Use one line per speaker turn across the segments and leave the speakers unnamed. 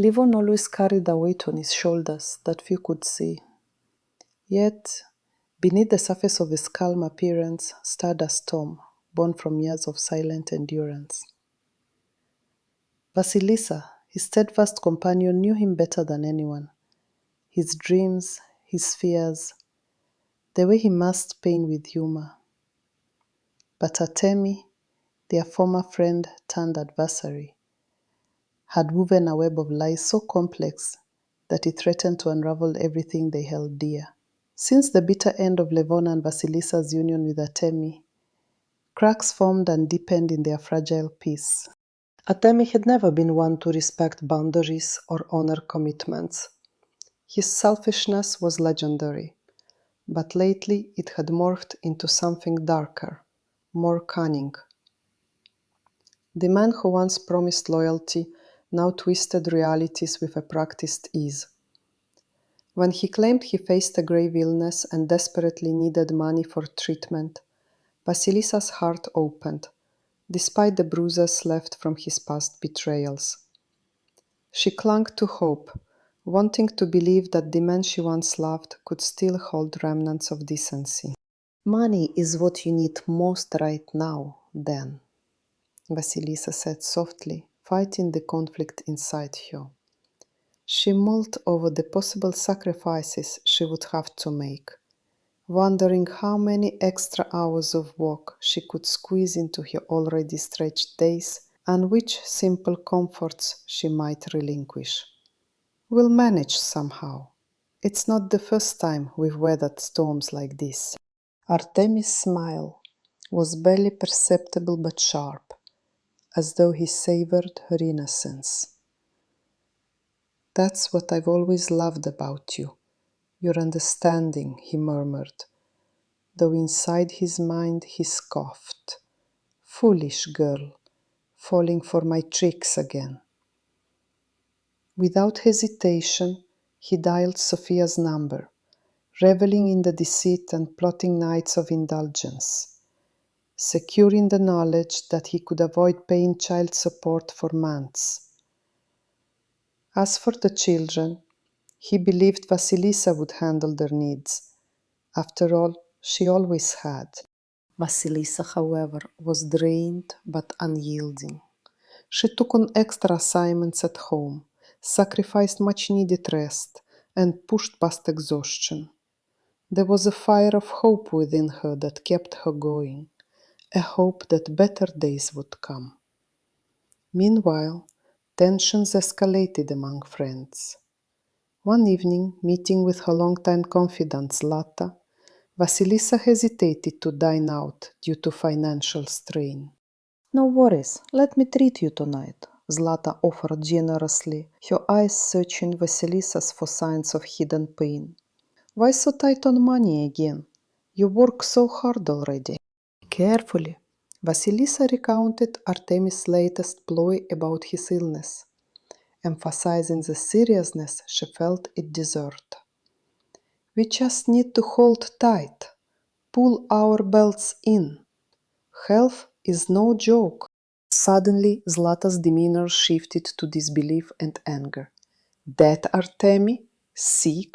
Livon always carried a weight on his shoulders that few could see. Yet, beneath the surface of his calm appearance stirred a storm born from years of silent endurance. Vasilisa, his steadfast companion, knew him better than anyone. His dreams, his fears, the way he masked pain with humor. But Artemi, their former friend turned adversary, had woven a web of lies so complex that it threatened to unravel everything they held dear. Since the bitter end of Levona and Vasilisa's union with Artemi, cracks formed and deepened in their fragile peace. Artemi had never been one to respect boundaries or honor commitments. His selfishness was legendary, but lately it had morphed into something darker, more cunning. The man who once promised loyalty now twisted realities with a practiced ease. When he claimed he faced a grave illness and desperately needed money for treatment, Vasilisa's heart opened, despite the bruises left from his past betrayals. She clung to hope, wanting to believe that the man she once loved could still hold remnants of decency. "Money is what you need most right now, then," Vasilisa said softly, fighting the conflict inside her. She mulled over the possible sacrifices she would have to make, wondering how many extra hours of work she could squeeze into her already stretched days and which simple comforts she might relinquish. "We'll manage somehow. It's not the first time we've weathered storms like this." Artemi's smile was barely perceptible but sharp, as though he savored her innocence. "That's what I've always loved about you, your understanding," he murmured, though inside his mind he scoffed. "Foolish girl, falling for my tricks again." Without hesitation, he dialed Sophia's number, reveling in the deceit and plotting nights of indulgence, secure in the knowledge that he could avoid paying child support for months. As for the children, he believed Vasilisa would handle their needs. After all, she always had. Vasilisa, however, was drained but unyielding. She took on extra assignments at home, sacrificed much-needed rest, and pushed past exhaustion. There was a fire of hope within her that kept her going, a hope that better days would come. Meanwhile, tensions escalated among friends. One evening, meeting with her longtime confidant Zlata, Vasilisa hesitated to dine out due to financial strain. "No worries, let me treat you tonight," Zlata offered generously, her eyes searching Vasilisa's for signs of hidden pain. "Why so tight on money again? You work so hard already." Carefully, Vasilisa recounted Artemis' latest ploy about his illness, emphasizing the seriousness she felt it deserved. "We just need to hold tight, pull our belts in. Health is no joke." Suddenly, Zlata's demeanor shifted to disbelief and anger. "That Artemi? Sick?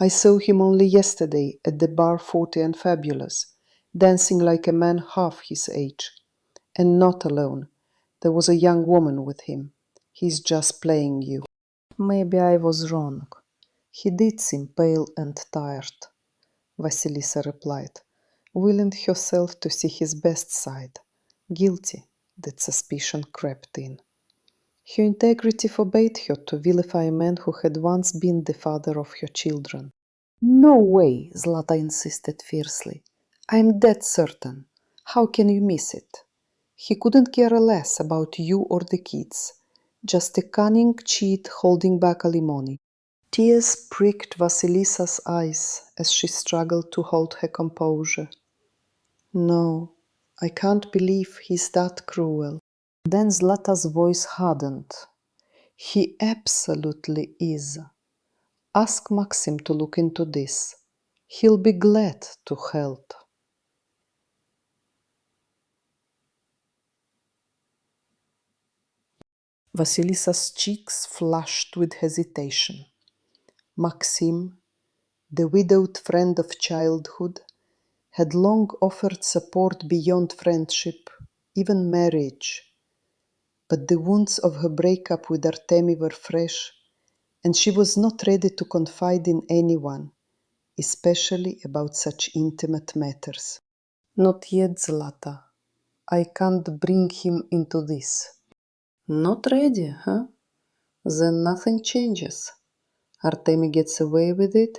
I saw him only yesterday at the bar 40 and Fabulous, dancing like a man half his age. And not alone. There was a young woman with him. He's just playing you." "Maybe I was wrong. He did seem pale and tired," Vasilisa replied, willing herself to see his best side, guilty that suspicion crept in. Her integrity forbade her to vilify a man who had once been the father of her children. "No way," Zlata insisted fiercely. "I'm dead certain. How can you miss it? He couldn't care less about you or the kids. Just a cunning cheat holding back alimony." Tears pricked Vasilisa's eyes as she struggled to hold her composure. "No, I can't believe he's that cruel." Then Zlata's voice hardened. "He absolutely is. Ask Maxim to look into this. He'll be glad to help." Vasilissa's cheeks flushed with hesitation. Maxim, the widowed friend of childhood, had long offered support beyond friendship, even marriage. But the wounds of her breakup with Artemi were fresh, and she was not ready to confide in anyone, especially about such intimate matters. Not yet, Zlata. I can't bring him into this. Not ready, huh? Then nothing changes. Artemi gets away with it,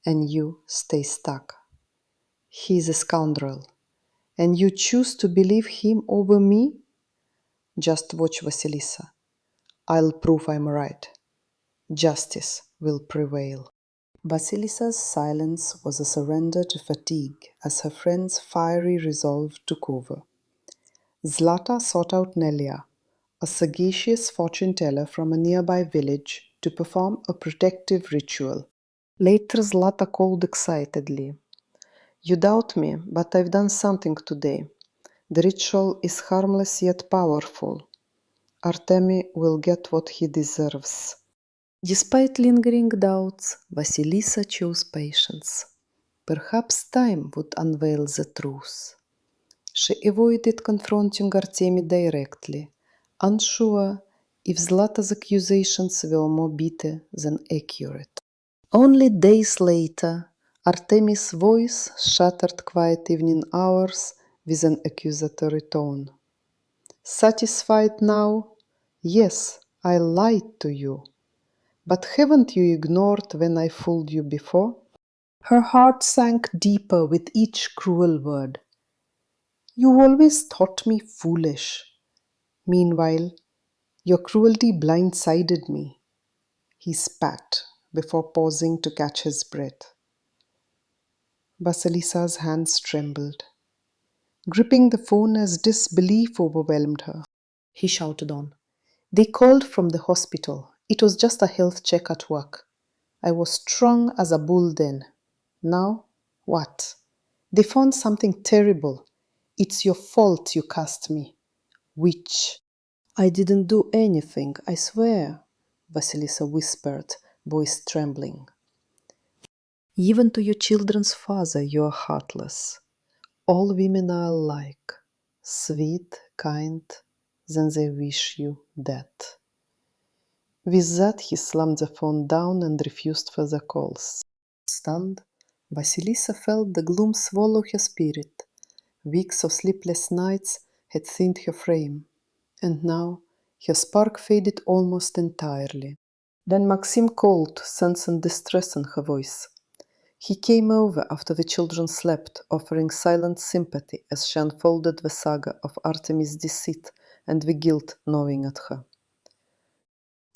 and you stay stuck. He's a scoundrel, and you choose to believe him over me? Just watch, Vasilisa. I'll prove I'm right. Justice will prevail. Vasilissa's silence was a surrender to fatigue as her friend's fiery resolve took over. Zlata sought out Nelia, a sagacious fortune teller from a nearby village, to perform a protective ritual. Later, Zlata called excitedly. You doubt me, but I've done something today. The ritual is harmless yet powerful. Artemi will get what he deserves. Despite lingering doubts, Vasilisa chose patience. Perhaps time would unveil the truth. She avoided confronting Artemi directly, unsure if Zlata's accusations were more bitter than accurate. Only days later, Artemi's voice shattered quiet evening hours with an accusatory tone. Satisfied now? Yes, I lied to you. But haven't you ignored when I fooled you before? Her heart sank deeper with each cruel word. You always thought me foolish. Meanwhile, your cruelty blindsided me. He spat before pausing to catch his breath. Vasilissa's hands trembled, gripping the phone as disbelief overwhelmed her. He shouted on. They called from the hospital. It was just a health check at work. I was strong as a bull then. Now, what? They found something terrible. It's your fault you cast me. Witch. I didn't do anything, I swear, Vasilisa whispered, voice trembling. Even to your children's father you are heartless. All women are alike, sweet, kind, then they wish you dead. With that, he slammed the phone down and refused further calls. Stunned, Vasilisa felt the gloom swallow her spirit. Weeks of sleepless nights had thinned her frame, and now her spark faded almost entirely. Then Maxim called, sensing distress in her voice. He came over after the children slept, offering silent sympathy as she unfolded the saga of Artemis' deceit and the guilt gnawing at her.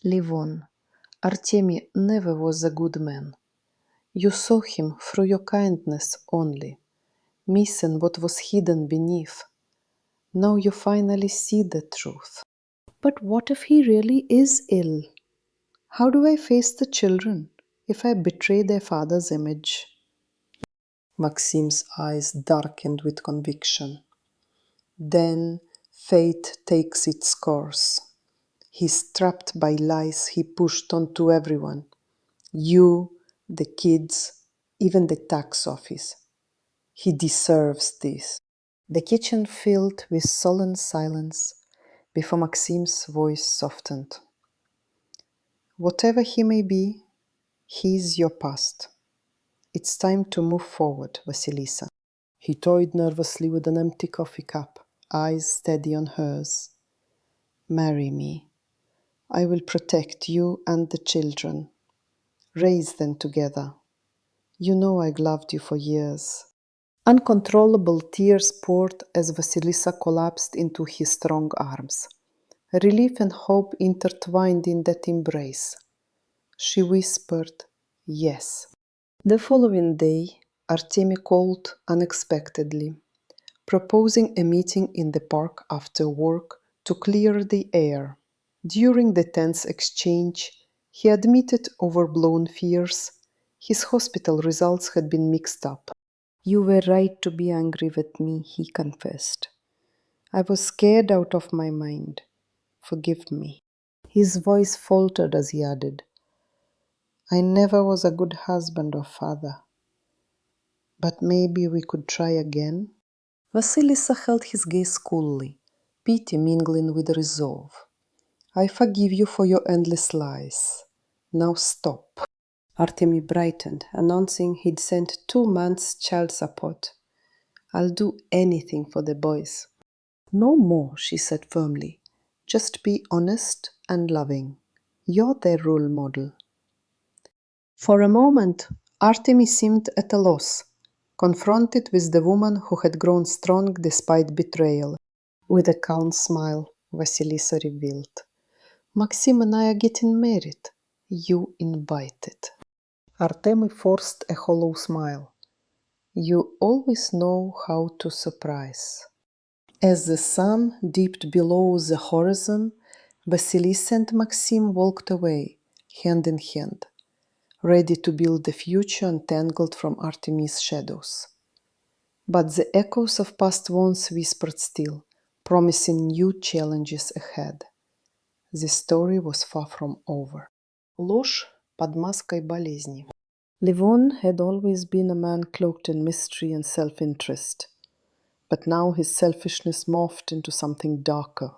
Livon, Artemi never was a good man. You saw him through your kindness only, missing what was hidden beneath. Now you finally see the truth. But what if he really is ill? How do I face the children if I betray their father's image? Maxim's eyes darkened with conviction. Then fate takes its course. He's trapped by lies he pushed onto everyone. You, the kids, even the tax office. He deserves this. The kitchen filled with sullen silence before Maxim's voice softened. Whatever he may be, he's your past. It's time to move forward, Vasilisa. He toyed nervously with an empty coffee cup, eyes steady on hers. Marry me. I will protect you and the children. Raise them together. You know I loved you for years. Uncontrollable tears poured as Vasilisa collapsed into his strong arms. Relief and hope intertwined in that embrace. She whispered, yes. The following day, Artemi called unexpectedly, proposing a meeting in the park after work to clear the air. During the tense exchange, he admitted overblown fears. His hospital results had been mixed up. You were right to be angry with me, he confessed. I was scared out of my mind. Forgive me. His voice faltered as he added, I never was a good husband or father, but maybe we could try again. Vasilisa held his gaze coolly, pity mingling with resolve. I forgive you for your endless lies. Now stop. Artemy brightened, announcing he'd sent 2 months' child support. I'll do anything for the boys. No more, she said firmly. Just be honest and loving. You're their role model. For a moment, Artemy seemed at a loss, confronted with the woman who had grown strong despite betrayal. With a calm smile, Vasilisa revealed, Maxim and I are getting married. You invited. Artemy forced a hollow smile. You always know how to surprise. As the sun dipped below the horizon, Vasilisa and Maxim walked away, hand in hand, ready to build a future untangled from Artemy's shadows. But the echoes of past wounds whispered still, promising new challenges ahead. The story was far from over. Ложь под маской болезни. Levon had always been a man cloaked in mystery and self-interest. But now his selfishness morphed into something darker,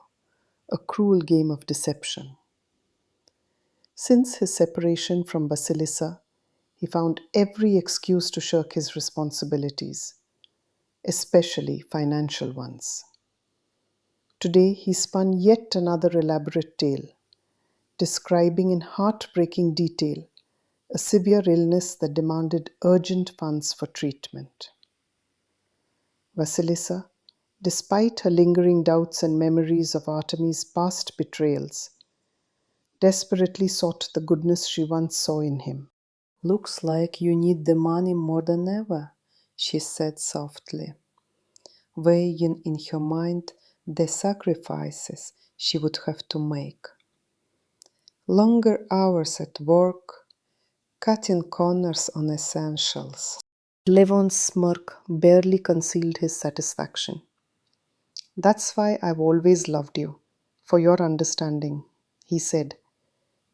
a cruel game of deception. Since his separation from Vasilisa, he found every excuse to shirk his responsibilities, especially financial ones. Today he spun yet another elaborate tale, describing in heartbreaking detail a severe illness that demanded urgent funds for treatment. Vasilisa, despite her lingering doubts and memories of Artemy's past betrayals, desperately sought the goodness she once saw in him. Looks like you need the money more than ever, she said softly, weighing in her mind the sacrifices she would have to make. Longer hours at work, cutting corners on essentials. Levon's smirk barely concealed his satisfaction. That's why I've always loved you, for your understanding, he said,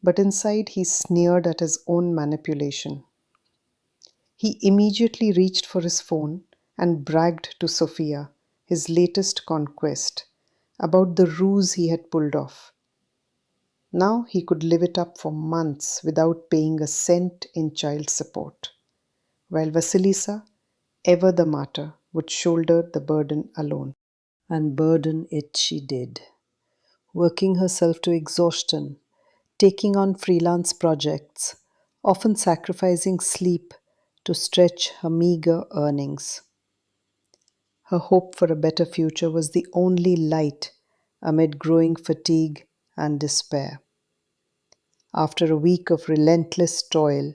but inside he sneered at his own manipulation. He immediately reached for his phone and bragged to Sophia, his latest conquest, about the ruse he had pulled off. Now he could live it up for months without paying a cent in child support, while Vasilisa, ever the martyr, would shoulder the burden alone. And burden it she did, working herself to exhaustion, taking on freelance projects, often sacrificing sleep to stretch her meager earnings. Her hope for a better future was the only light amid growing fatigue and despair. After a week of relentless toil,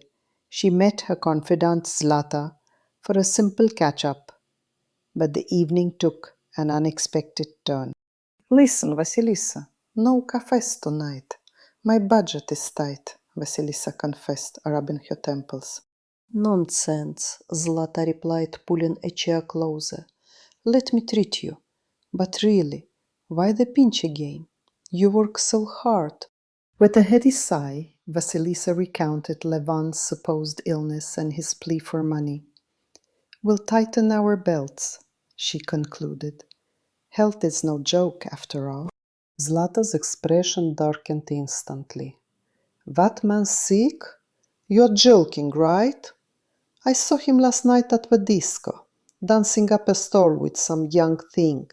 she met her confidante Zlata for a simple catch-up, but the evening took an unexpected turn. Listen, Vasilisa, no cafes tonight. My budget is tight, Vasilisa confessed, rubbing her temples. Nonsense, Zlata replied, pulling a chair closer. Let me treat you. But really, why the pinch again? You work so hard. With a heady sigh, Vasilisa recounted Levon's supposed illness and his plea for money. We'll tighten our belts, she concluded. Health is no joke, after all. Zlata's expression darkened instantly. That man's sick? You're joking, right? I saw him last night at the disco, dancing up a storm with some young thing.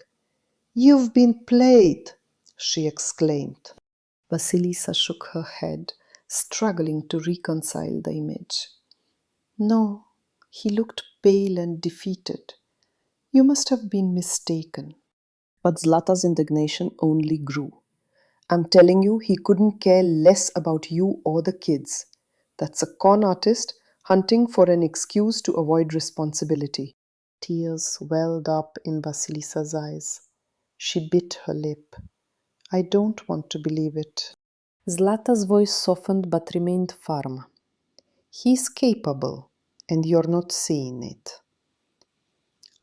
You've been played, she exclaimed. Vasilisa shook her head, struggling to reconcile the image. No, he looked pale and defeated. You must have been mistaken. But Zlata's indignation only grew. I'm telling you, he couldn't care less about you or the kids. That's a con artist hunting for an excuse to avoid responsibility. Tears welled up in Vasilisa's eyes. She bit her lip. I don't want to believe it. Zlata's voice softened but remained firm. He's capable, and you're not seeing it.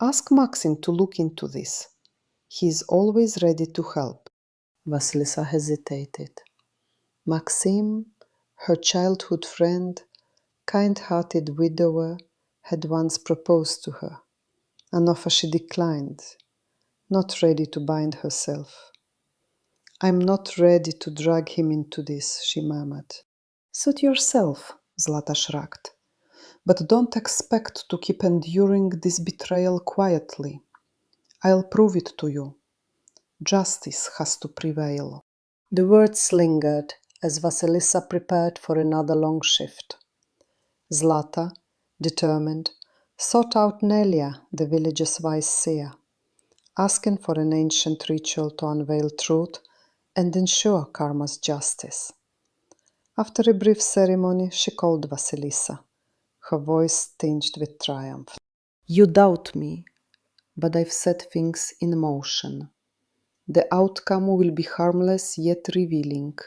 Ask Maxim to look into this. He's always ready to help. Vasilisa hesitated. Maxim, her childhood friend, kind-hearted widower, had once proposed to her, an offer she declined, not ready to bind herself. "I'm not ready to drag him into this," she murmured. "Suit yourself," Zlata shrugged. "But don't expect to keep enduring this betrayal quietly. I'll prove it to you. Justice has to prevail." The words lingered as Vasilisa prepared for another long shift. Zlata, determined, sought out Nelia, the village's wise seer, asking for an ancient ritual to unveil truth and ensure karma's justice. After a brief ceremony, she called Vasilisa, her voice tinged with triumph. "You doubt me, but I've set things in motion. The outcome will be harmless yet revealing.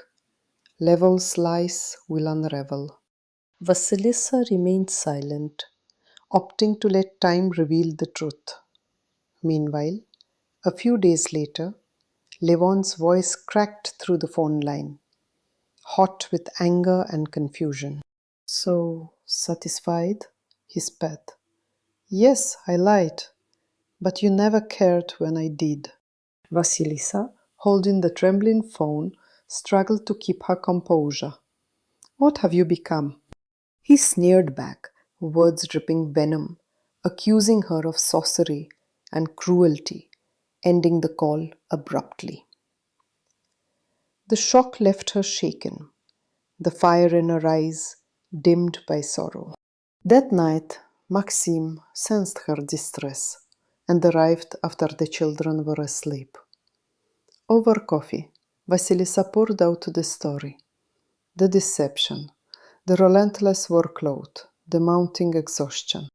Levol's lies will unravel." Vasilisa remained silent, opting to let time reveal the truth. Meanwhile, a few days later, Levon's voice cracked through the phone line, hot with anger and confusion. "So, satisfied?" he spat. "Yes, I lied, but you never cared when I did." Vasilisa, holding the trembling phone, struggled to keep her composure. "What have you become?" He sneered back, words dripping venom, accusing her of sorcery and cruelty, ending the call abruptly. The shock left her shaken, the fire in her eyes dimmed by sorrow. That night, Maxim sensed her distress and arrived after the children were asleep. Over coffee, Vasilisa poured out the story. The deception, the relentless workload, the mounting exhaustion.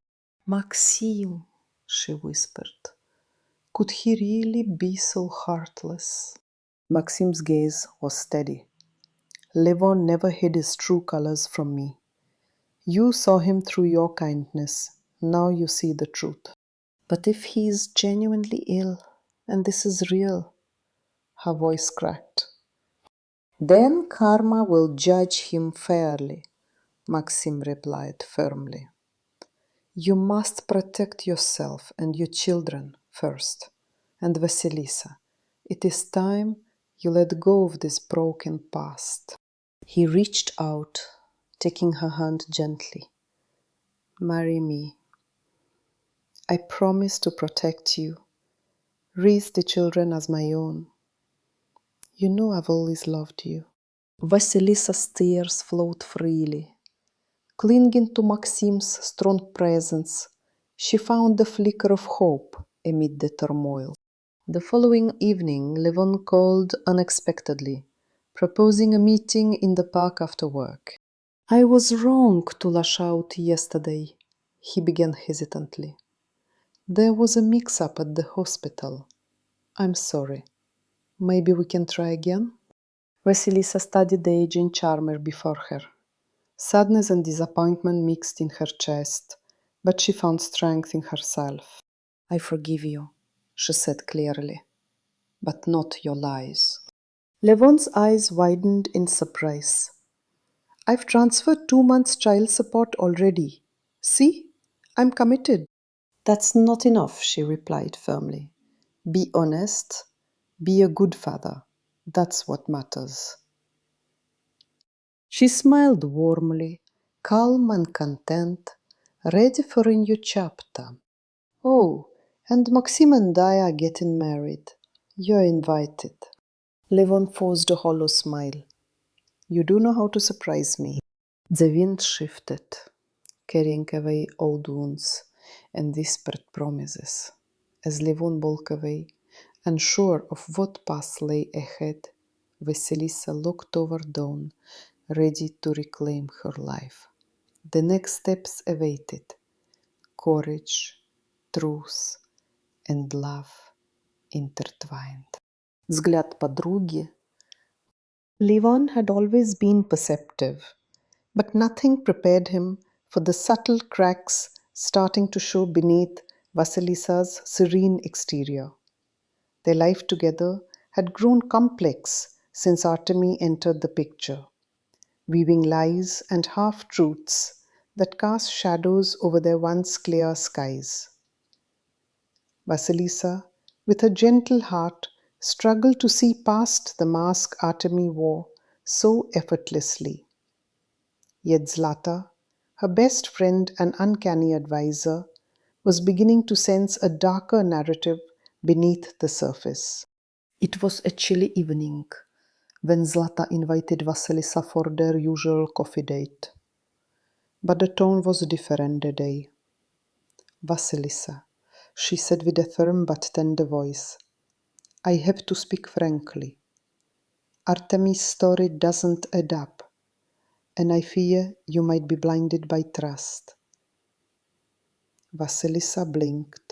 "Maxim," she whispered, "could he really be so heartless?" Maxim's gaze was steady. "Levon never hid his true colors from me. You saw him through your kindness. Now you see the truth." "But if he is genuinely ill, and this is real," her voice cracked. "Then karma will judge him fairly," Maxim replied firmly. "You must protect yourself and your children first. And Vasilisa, it is time you let go of this broken past." He reached out, taking her hand gently. "Marry me. I promise to protect you, raise the children as my own. You know I've always loved you." Vasilisa's tears flowed freely. Clinging to Maxim's strong presence, she found a flicker of hope amid the turmoil. The following evening, Levon called unexpectedly, proposing a meeting in the park after work. "I was wrong to lash out yesterday," he began hesitantly. "There was a mix-up at the hospital. I'm sorry. Maybe we can try again?" Vasilisa studied the aging charmer before her. Sadness and disappointment mixed in her chest, but she found strength in herself. "I forgive you," she said clearly, "but not your lies." Levon's eyes widened in surprise. "I've transferred 2 months' child support already. See, I'm committed." "That's not enough," she replied firmly. "Be honest. Be a good father. That's what matters." She smiled warmly, calm and content, ready for a new chapter. "Oh, and Maxim and I are getting married. You're invited." Levon forced a hollow smile. "You do know how to surprise me." The wind shifted, carrying away old wounds and whispered promises. As Levon walked away, unsure of what path lay ahead, Vasilisa looked over Dawn, ready to reclaim her life. The next steps awaited: courage, truth, and love intertwined. Взгляд подруги. Levon had always been perceptive, but nothing prepared him for the subtle cracks starting to show beneath Vasilisa's serene exterior. Their life together had grown complex since Artemy entered the picture. weaving lies and half-truths that cast shadows over their once clear skies. Vasilisa, with a gentle heart, struggled to see past the mask Artemy wore so effortlessly. Yet Zlata, her best friend and uncanny advisor, was beginning to sense a darker narrative beneath the surface. It was a chilly evening when Zlata invited Vasilisa for their usual coffee date. But the tone was different that day. "Vasilisa," she said with a firm but tender voice, "I have to speak frankly. Artemy's story doesn't add up, and I fear you might be blinded by trust." Vasilisa blinked,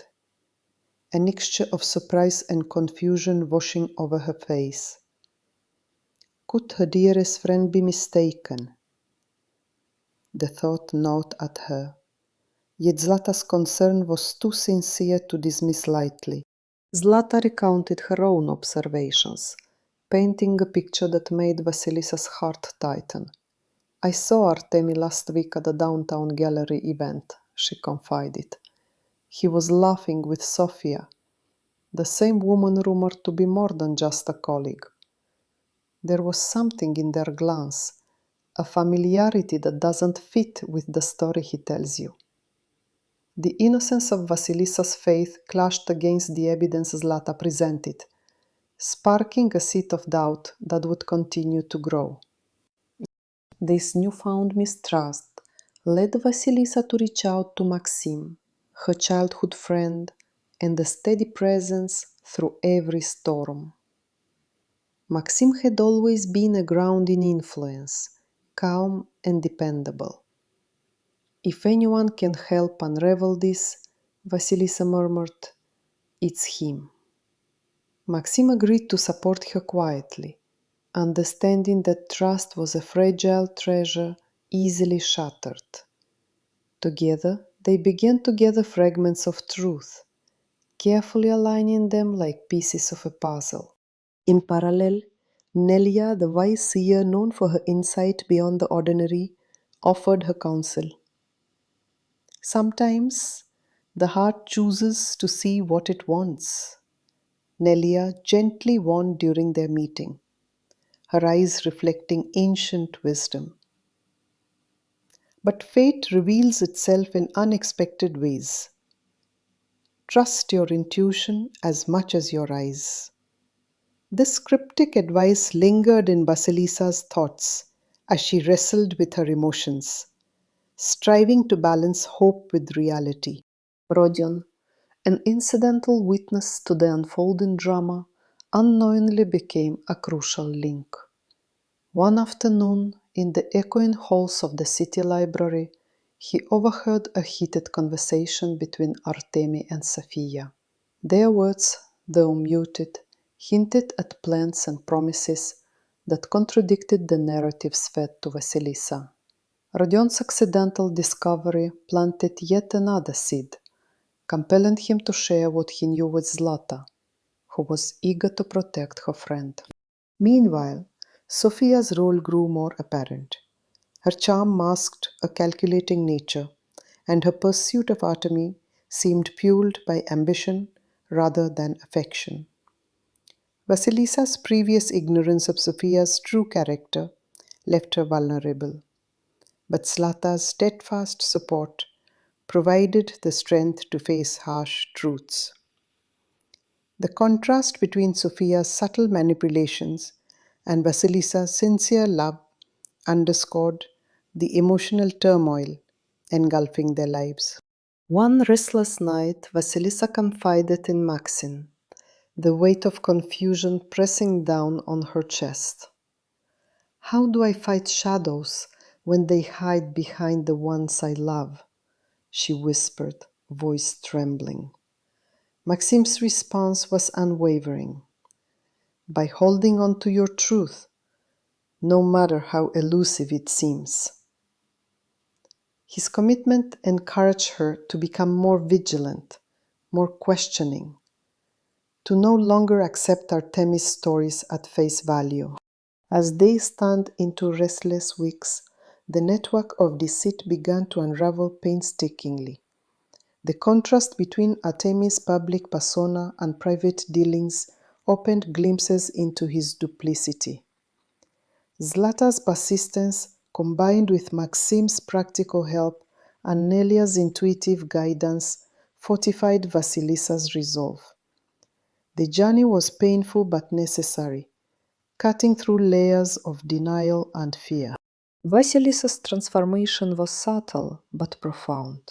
a mixture of surprise and confusion washing over her face. Could her dearest friend be mistaken? The thought gnawed at her, yet Zlata's concern was too sincere to dismiss lightly. Zlata recounted her own observations, painting a picture that made Vasilisa's heart tighten. "I saw Artemy last week at the downtown gallery event," she confided. "He was laughing with Sofia, the same woman rumored to be more than just a colleague. There was something in their glance, a familiarity that doesn't fit with the story he tells you." The innocence of Vasilisa's faith clashed against the evidence Zlata presented, sparking a seed of doubt that would continue to grow. This newfound mistrust led Vasilisa to reach out to Maxim, her childhood friend, and a steady presence through every storm. Maxim had always been a grounding influence, calm and dependable. "If anyone can help unravel this," Vasilisa murmured, "it's him." Maxim agreed to support her quietly, understanding that trust was a fragile treasure easily shattered. Together, they began to gather fragments of truth, carefully aligning them like pieces of a puzzle. In parallel, Nelia, the wise seer known for her insight beyond the ordinary, offered her counsel. "Sometimes the heart chooses to see what it wants," Nelia gently warned during their meeting, her eyes reflecting ancient wisdom. "But fate reveals itself in unexpected ways. Trust your intuition as much as your eyes." This cryptic advice lingered in Vasilisa's thoughts as she wrestled with her emotions, striving to balance hope with reality. Rodion, an incidental witness to the unfolding drama, unknowingly became a crucial link. One afternoon, in the echoing halls of the city library, he overheard a heated conversation between Artemy and Sofia. Their words, though muted, hinted at plans and promises that contradicted the narratives fed to Vasilisa. Rodion's accidental discovery planted yet another seed, compelling him to share what he knew with Zlata, who was eager to protect her friend. Meanwhile, Sofia's role grew more apparent. Her charm masked a calculating nature, and her pursuit of Artemy seemed fueled by ambition rather than affection. Vasilisa's previous ignorance of Sofia's true character left her vulnerable, but Zlata's steadfast support provided the strength to face harsh truths. The contrast between Sofia's subtle manipulations and Vasilisa's sincere love underscored the emotional turmoil engulfing their lives. One restless night, Vasilisa confided in Maxim, the weight of confusion pressing down on her chest. "How do I fight shadows when they hide behind the ones I love?" she whispered, voice trembling. Maxim's response was unwavering. "By holding on to your truth, no matter how elusive it seems." His commitment encouraged her to become more vigilant, more questioning, to no longer accept Artemy's stories at face value. As days turned into restless weeks, the network of deceit began to unravel painstakingly. The contrast between Artemis' public persona and private dealings opened glimpses into his duplicity. Zlata's persistence, combined with Maxim's practical help and Nelia's intuitive guidance, fortified Vasilissa's resolve. The journey was painful but necessary, cutting through layers of denial and fear. Vasilissa's transformation was subtle but profound.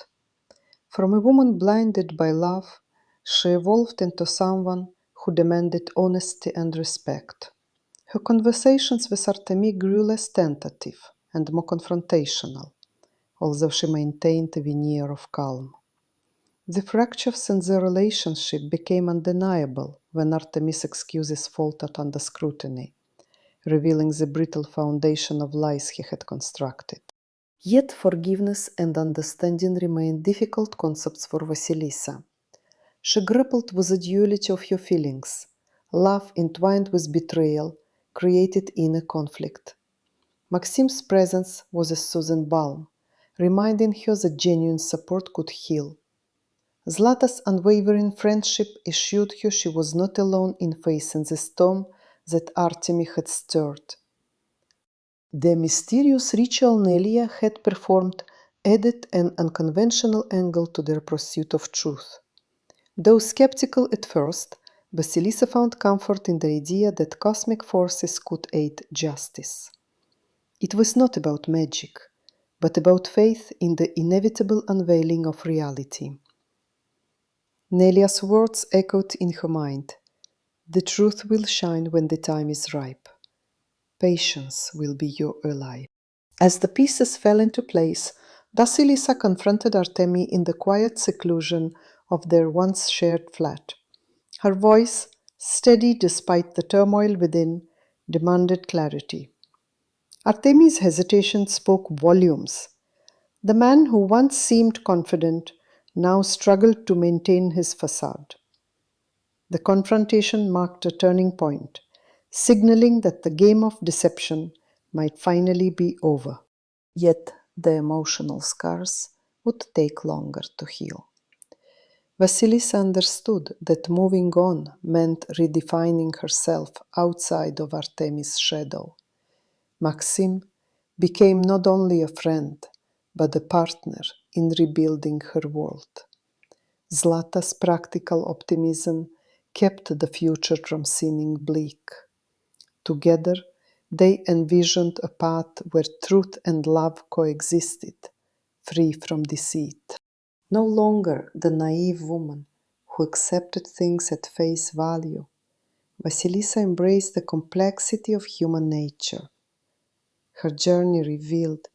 From a woman blinded by love, she evolved into someone who demanded honesty and respect. Her conversations with Artemis grew less tentative and more confrontational, although she maintained a veneer of calm. The fractures in their relationship became undeniable when Artemis' excuses faltered under scrutiny, revealing the brittle foundation of lies he had constructed. Yet forgiveness and understanding remained difficult concepts for Vasilissa. She grappled with the duality of her feelings. Love entwined with betrayal created inner conflict. Maxim's presence was a soothing balm, reminding her that genuine support could heal. Zlata's unwavering friendship assured her she was not alone in facing the storm that Artemis had stirred. The mysterious ritual Nelia had performed added an unconventional angle to their pursuit of truth. Though skeptical at first, Vasilissa found comfort in the idea that cosmic forces could aid justice. It was not about magic, but about faith in the inevitable unveiling of reality. Nelia's words echoed in her mind. The truth will shine when the time is ripe. Patience will be your ally. As the pieces fell into place, Vasilissa confronted Artemis in the quiet seclusion of their once shared flat. Her voice, steady despite the turmoil within, demanded clarity. Artemis' hesitation spoke volumes. The man who once seemed confident now struggled to maintain his facade. The confrontation marked a turning point, signaling that the game of deception might finally be over. Yet the emotional scars would take longer to heal. Vasilissa understood that moving on meant redefining herself outside of Artemis' shadow. Maxim became not only a friend, but a partner in rebuilding her world. Zlata's practical optimism kept the future from seeming bleak. Together, they envisioned a path where truth and love coexisted, free from deceit. No longer the naive woman who accepted things at face value, Vasilissa embraced the complexity of human nature. Her journey revealed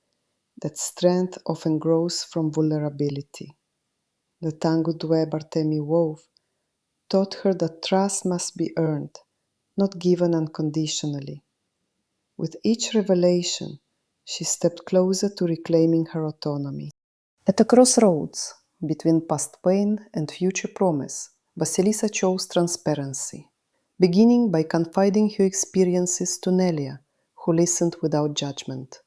that strength often grows from vulnerability. The tangled web Artemis wove taught her that trust must be earned, not given unconditionally. With each revelation, she stepped closer to reclaiming her autonomy. At a crossroads between past pain and future promise, Vasilissa chose transparency, beginning by confiding her experiences to Nelia, who listened without judgment.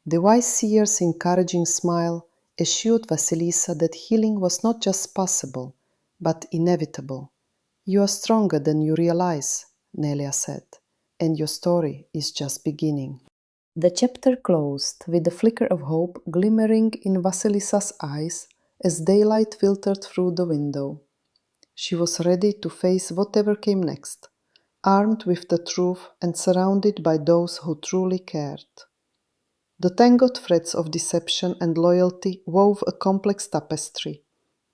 The wise seer's encouraging smile assured Vasilissa that healing was not just possible, but inevitable. You are stronger than you realize, Nelia said, and your story is just beginning. The chapter closed with a flicker of hope glimmering in Vasilissa's eyes as daylight filtered through the window. She was ready to face whatever came next, armed with the truth and surrounded by those who truly cared. The tangled threads of deception and loyalty wove a complex tapestry,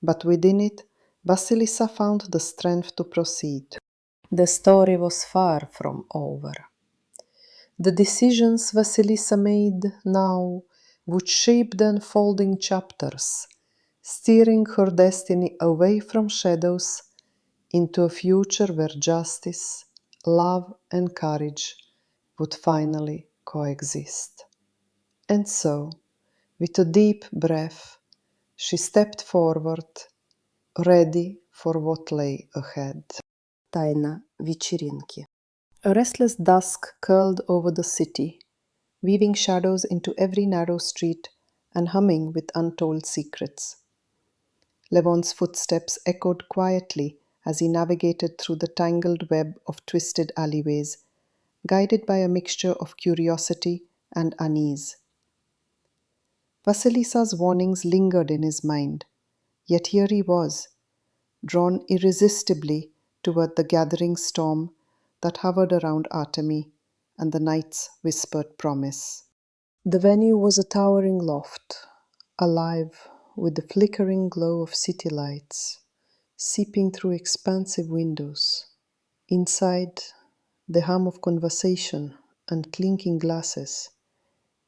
but within it, Vasilissa found the strength to proceed. The story was far from over. The decisions Vasilissa made now would shape the unfolding chapters, steering her destiny away from shadows into a future where justice, love, and courage would finally coexist. And so, with a deep breath, she stepped forward, ready for what lay ahead. Тайна вечеринки. A restless dusk curled over the city, weaving shadows into every narrow street and humming with untold secrets. Levon's footsteps echoed quietly as he navigated through the tangled web of twisted alleyways, guided by a mixture of curiosity and unease. Vasilisa's warnings lingered in his mind, yet here he was, drawn irresistibly toward the gathering storm that hovered around Artemi and the night's whispered promise. The venue was a towering loft, alive with the flickering glow of city lights seeping through expansive windows. Inside, the hum of conversation and clinking glasses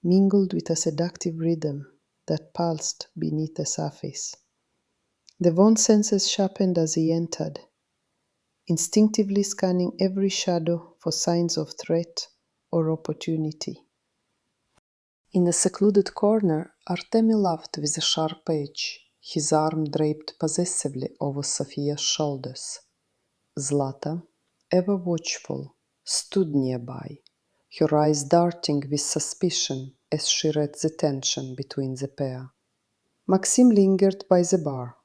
mingled with a seductive rhythm that pulsed beneath the surface. Devon's senses sharpened as he entered, instinctively scanning every shadow for signs of threat or opportunity. In a secluded corner, Artemi laughed with a sharp edge, his arm draped possessively over Sophia's shoulders. Zlata, ever watchful, stood nearby, her eyes darting with suspicion as she read the tension between the pair. Maxim lingered by the bar,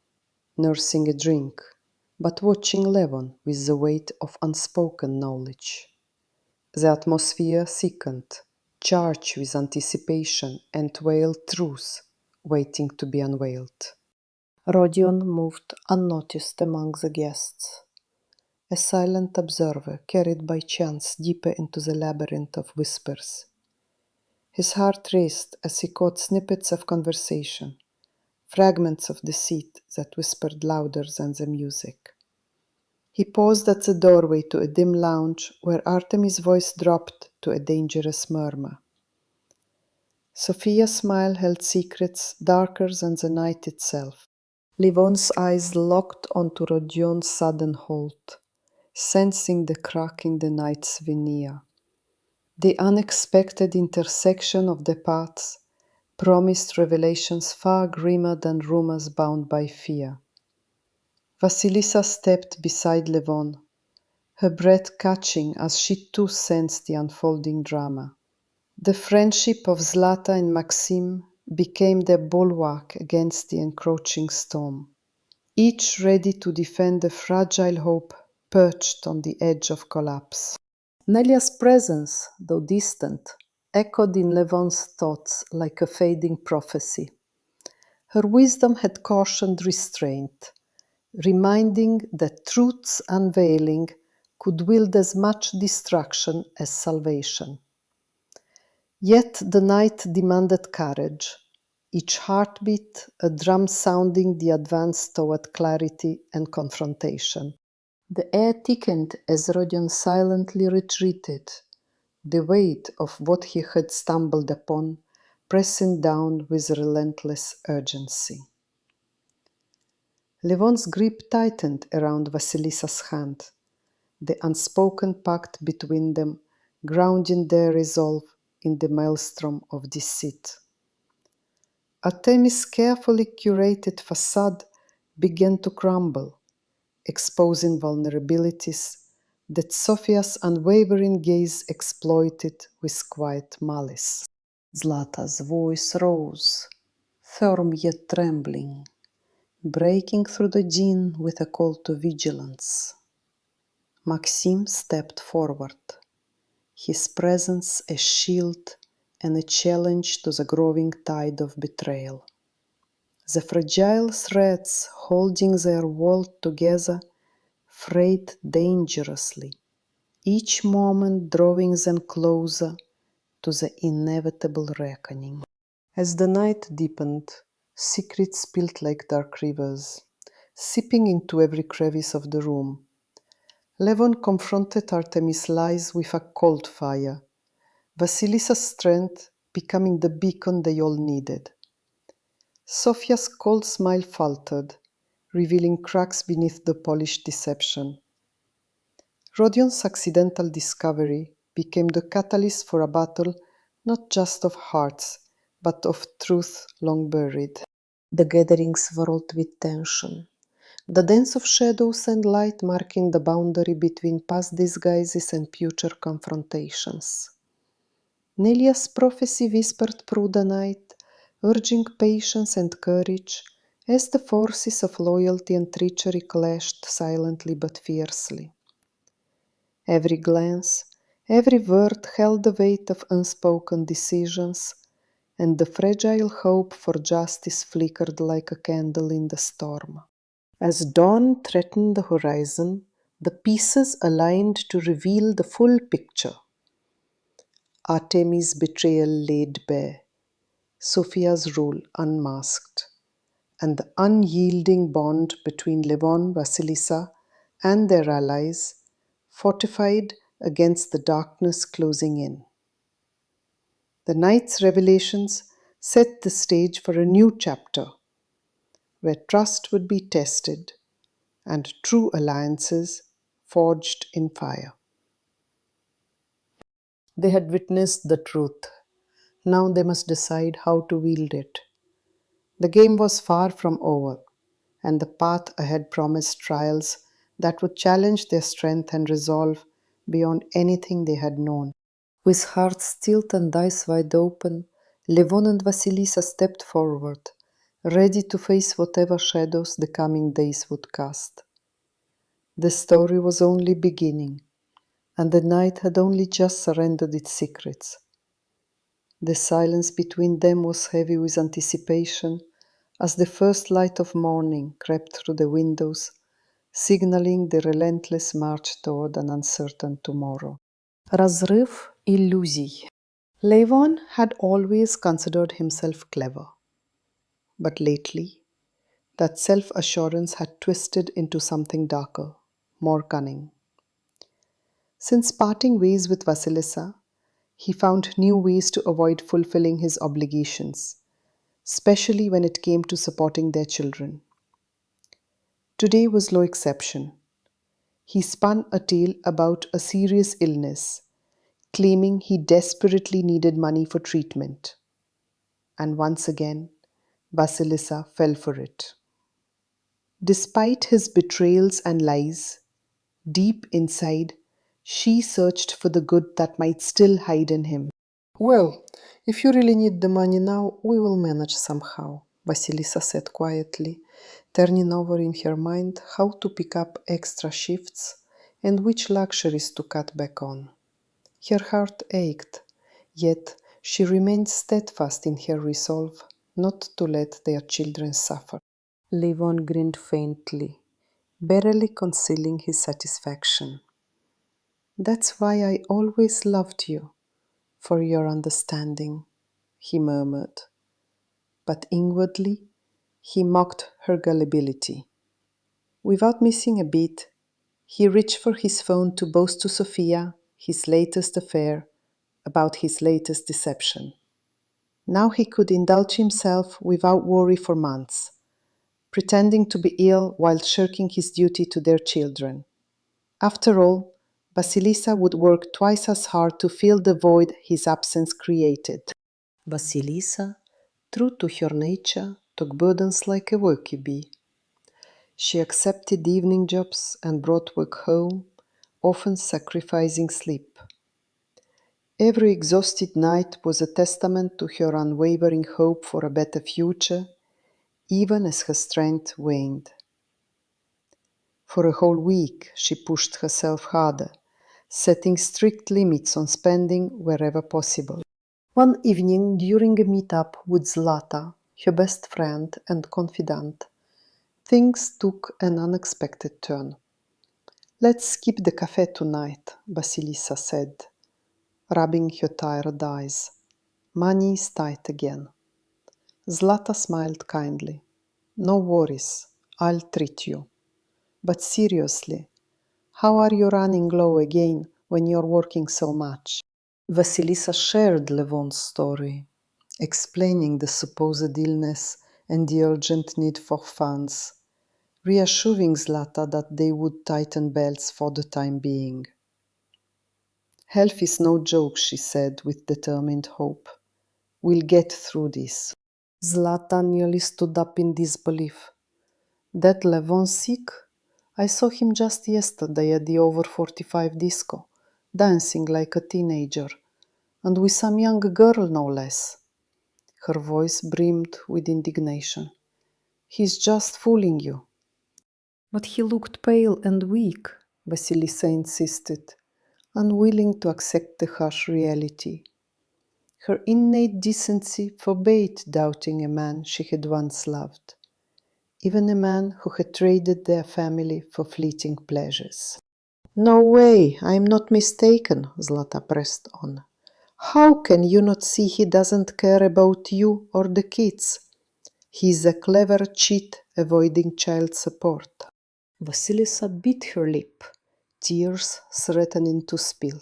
nursing a drink, but watching Levon with the weight of unspoken knowledge. The atmosphere thickened, charged with anticipation and veiled truth waiting to be unveiled. Rodion moved unnoticed among the guests, a silent observer carried by chance deeper into the labyrinth of whispers. His heart raced as he caught snippets of conversation, fragments of deceit that whispered louder than the music. He paused at the doorway to a dim lounge where Artemi's voice dropped to a dangerous murmur. Sophia's smile held secrets darker than the night itself. Levon's eyes locked onto Rodion's sudden halt, sensing the crack in the night's veneer. The unexpected intersection of the paths promised revelations far grimmer than rumors bound by fear. Vasilisa stepped beside Levon, her breath catching as she too sensed the unfolding drama. The friendship of Zlata and Maxim became their bulwark against the encroaching storm, each ready to defend a fragile hope perched on the edge of collapse. Nelia's presence, though distant, echoed in Levon's thoughts like a fading prophecy. Her wisdom had cautioned restraint, reminding that truth's unveiling could wield as much destruction as salvation. Yet the night demanded courage, each heartbeat a drum sounding the advance toward clarity and confrontation. The air thickened as Rodion silently retreated, the weight of what he had stumbled upon pressing down with relentless urgency. Levon's grip tightened around Vasilisa's hand, the unspoken pact between them grounding their resolve in the maelstrom of deceit. Artemi's carefully curated facade began to crumble, exposing vulnerabilities that Sophia's unwavering gaze exploited with quiet malice. Zlata's voice rose, firm yet trembling, breaking through the din with a call to vigilance. Maxim stepped forward, his presence a shield and a challenge to the growing tide of betrayal. The fragile threads holding their world together frayed dangerously, each moment drawing them closer to the inevitable reckoning. As the night deepened, secrets spilled like dark rivers, seeping into every crevice of the room. Levon confronted Artemis' lies with a cold fire, Vasilisa's strength becoming the beacon they all needed. Sophia's cold smile faltered, revealing cracks beneath the polished deception. Rodion's accidental discovery became the catalyst for a battle not just of hearts, but of truth long buried. The gathering swirled with tension, the dance of shadows and light marking the boundary between past disguises and future confrontations. Nelia's prophecy whispered through the night, urging patience and courage, as the forces of loyalty and treachery clashed silently but fiercely. Every glance, every word held the weight of unspoken decisions, and the fragile hope for justice flickered like a candle in the storm. As dawn threatened the horizon, the pieces aligned to reveal the full picture. Artemis' betrayal laid bare, Sophia's rule unmasked, and the unyielding bond between Levon, Vasilisa, and their allies fortified against the darkness closing in. The night's revelations set the stage for a new chapter, where trust would be tested and true alliances forged in fire. They had witnessed the truth. Now they must decide how to wield it. The game was far from over, and the path ahead promised trials that would challenge their strength and resolve beyond anything they had known. With hearts stilled and eyes wide open, Levon and Vasilisa stepped forward, ready to face whatever shadows the coming days would cast. The story was only beginning, and the night had only just surrendered its secrets. The silence between them was heavy with anticipation as the first light of morning crept through the windows, signaling the relentless march toward an uncertain tomorrow. Разрыв иллюзий. Levon had always considered himself clever, but lately that self-assurance had twisted into something darker, more cunning. Since parting ways with Vasilisa, he found new ways to avoid fulfilling his obligations, especially when it came to supporting their children. Today was no exception. He spun a tale about a serious illness, claiming he desperately needed money for treatment. And once again, Vasilisa fell for it. Despite his betrayals and lies, deep inside, she searched for the good that might still hide in him. Well, if you really need the money now, we will manage somehow, Vasilisa said quietly, turning over in her mind how to pick up extra shifts and which luxuries to cut back on. Her heart ached, yet she remained steadfast in her resolve not to let their children suffer. Levon grinned faintly, barely concealing his satisfaction. That's why I always loved you, for your understanding, he murmured. But inwardly, he mocked her gullibility. Without missing a beat, he reached for his phone to boast to Sophia his latest affair about his latest deception. Now he could indulge himself without worry for months, pretending to be ill while shirking his duty to their children. After all, Vasilisa would work twice as hard to fill the void his absence created. Vasilisa, true to her nature, took burdens like a worker bee. She accepted evening jobs and brought work home, often sacrificing sleep. Every exhausted night was a testament to her unwavering hope for a better future, even as her strength waned. For a whole week, she pushed herself harder, setting strict limits on spending wherever possible. One evening, during a meetup with Zlata, her best friend and confidant, things took an unexpected turn. Let's skip the cafe tonight, Vasilisa said, rubbing her tired eyes. Money is tight again. Zlata smiled kindly. No worries, I'll treat you. But seriously, how are you running low again when you're working so much? Vasilisa shared Levon's story, explaining the supposed illness and the urgent need for funds, reassuring Zlata that they would tighten belts for the time being. Health is no joke, she said with determined hope. We'll get through this. Zlata nearly stood up in disbelief. That Levon sick? I saw him just yesterday at the Over 45 disco, dancing like a teenager, and with some young girl no less. Her voice brimmed with indignation. He's just fooling you. But he looked pale and weak, Vasilisa insisted, unwilling to accept the harsh reality. Her innate decency forbade doubting a man she had once loved, even a man who had traded their family for fleeting pleasures. No way, I am not mistaken, Zlata pressed on. How can you not see he doesn't care about you or the kids? He is a clever cheat avoiding child support. Vasilisa bit her lip, tears threatening to spill.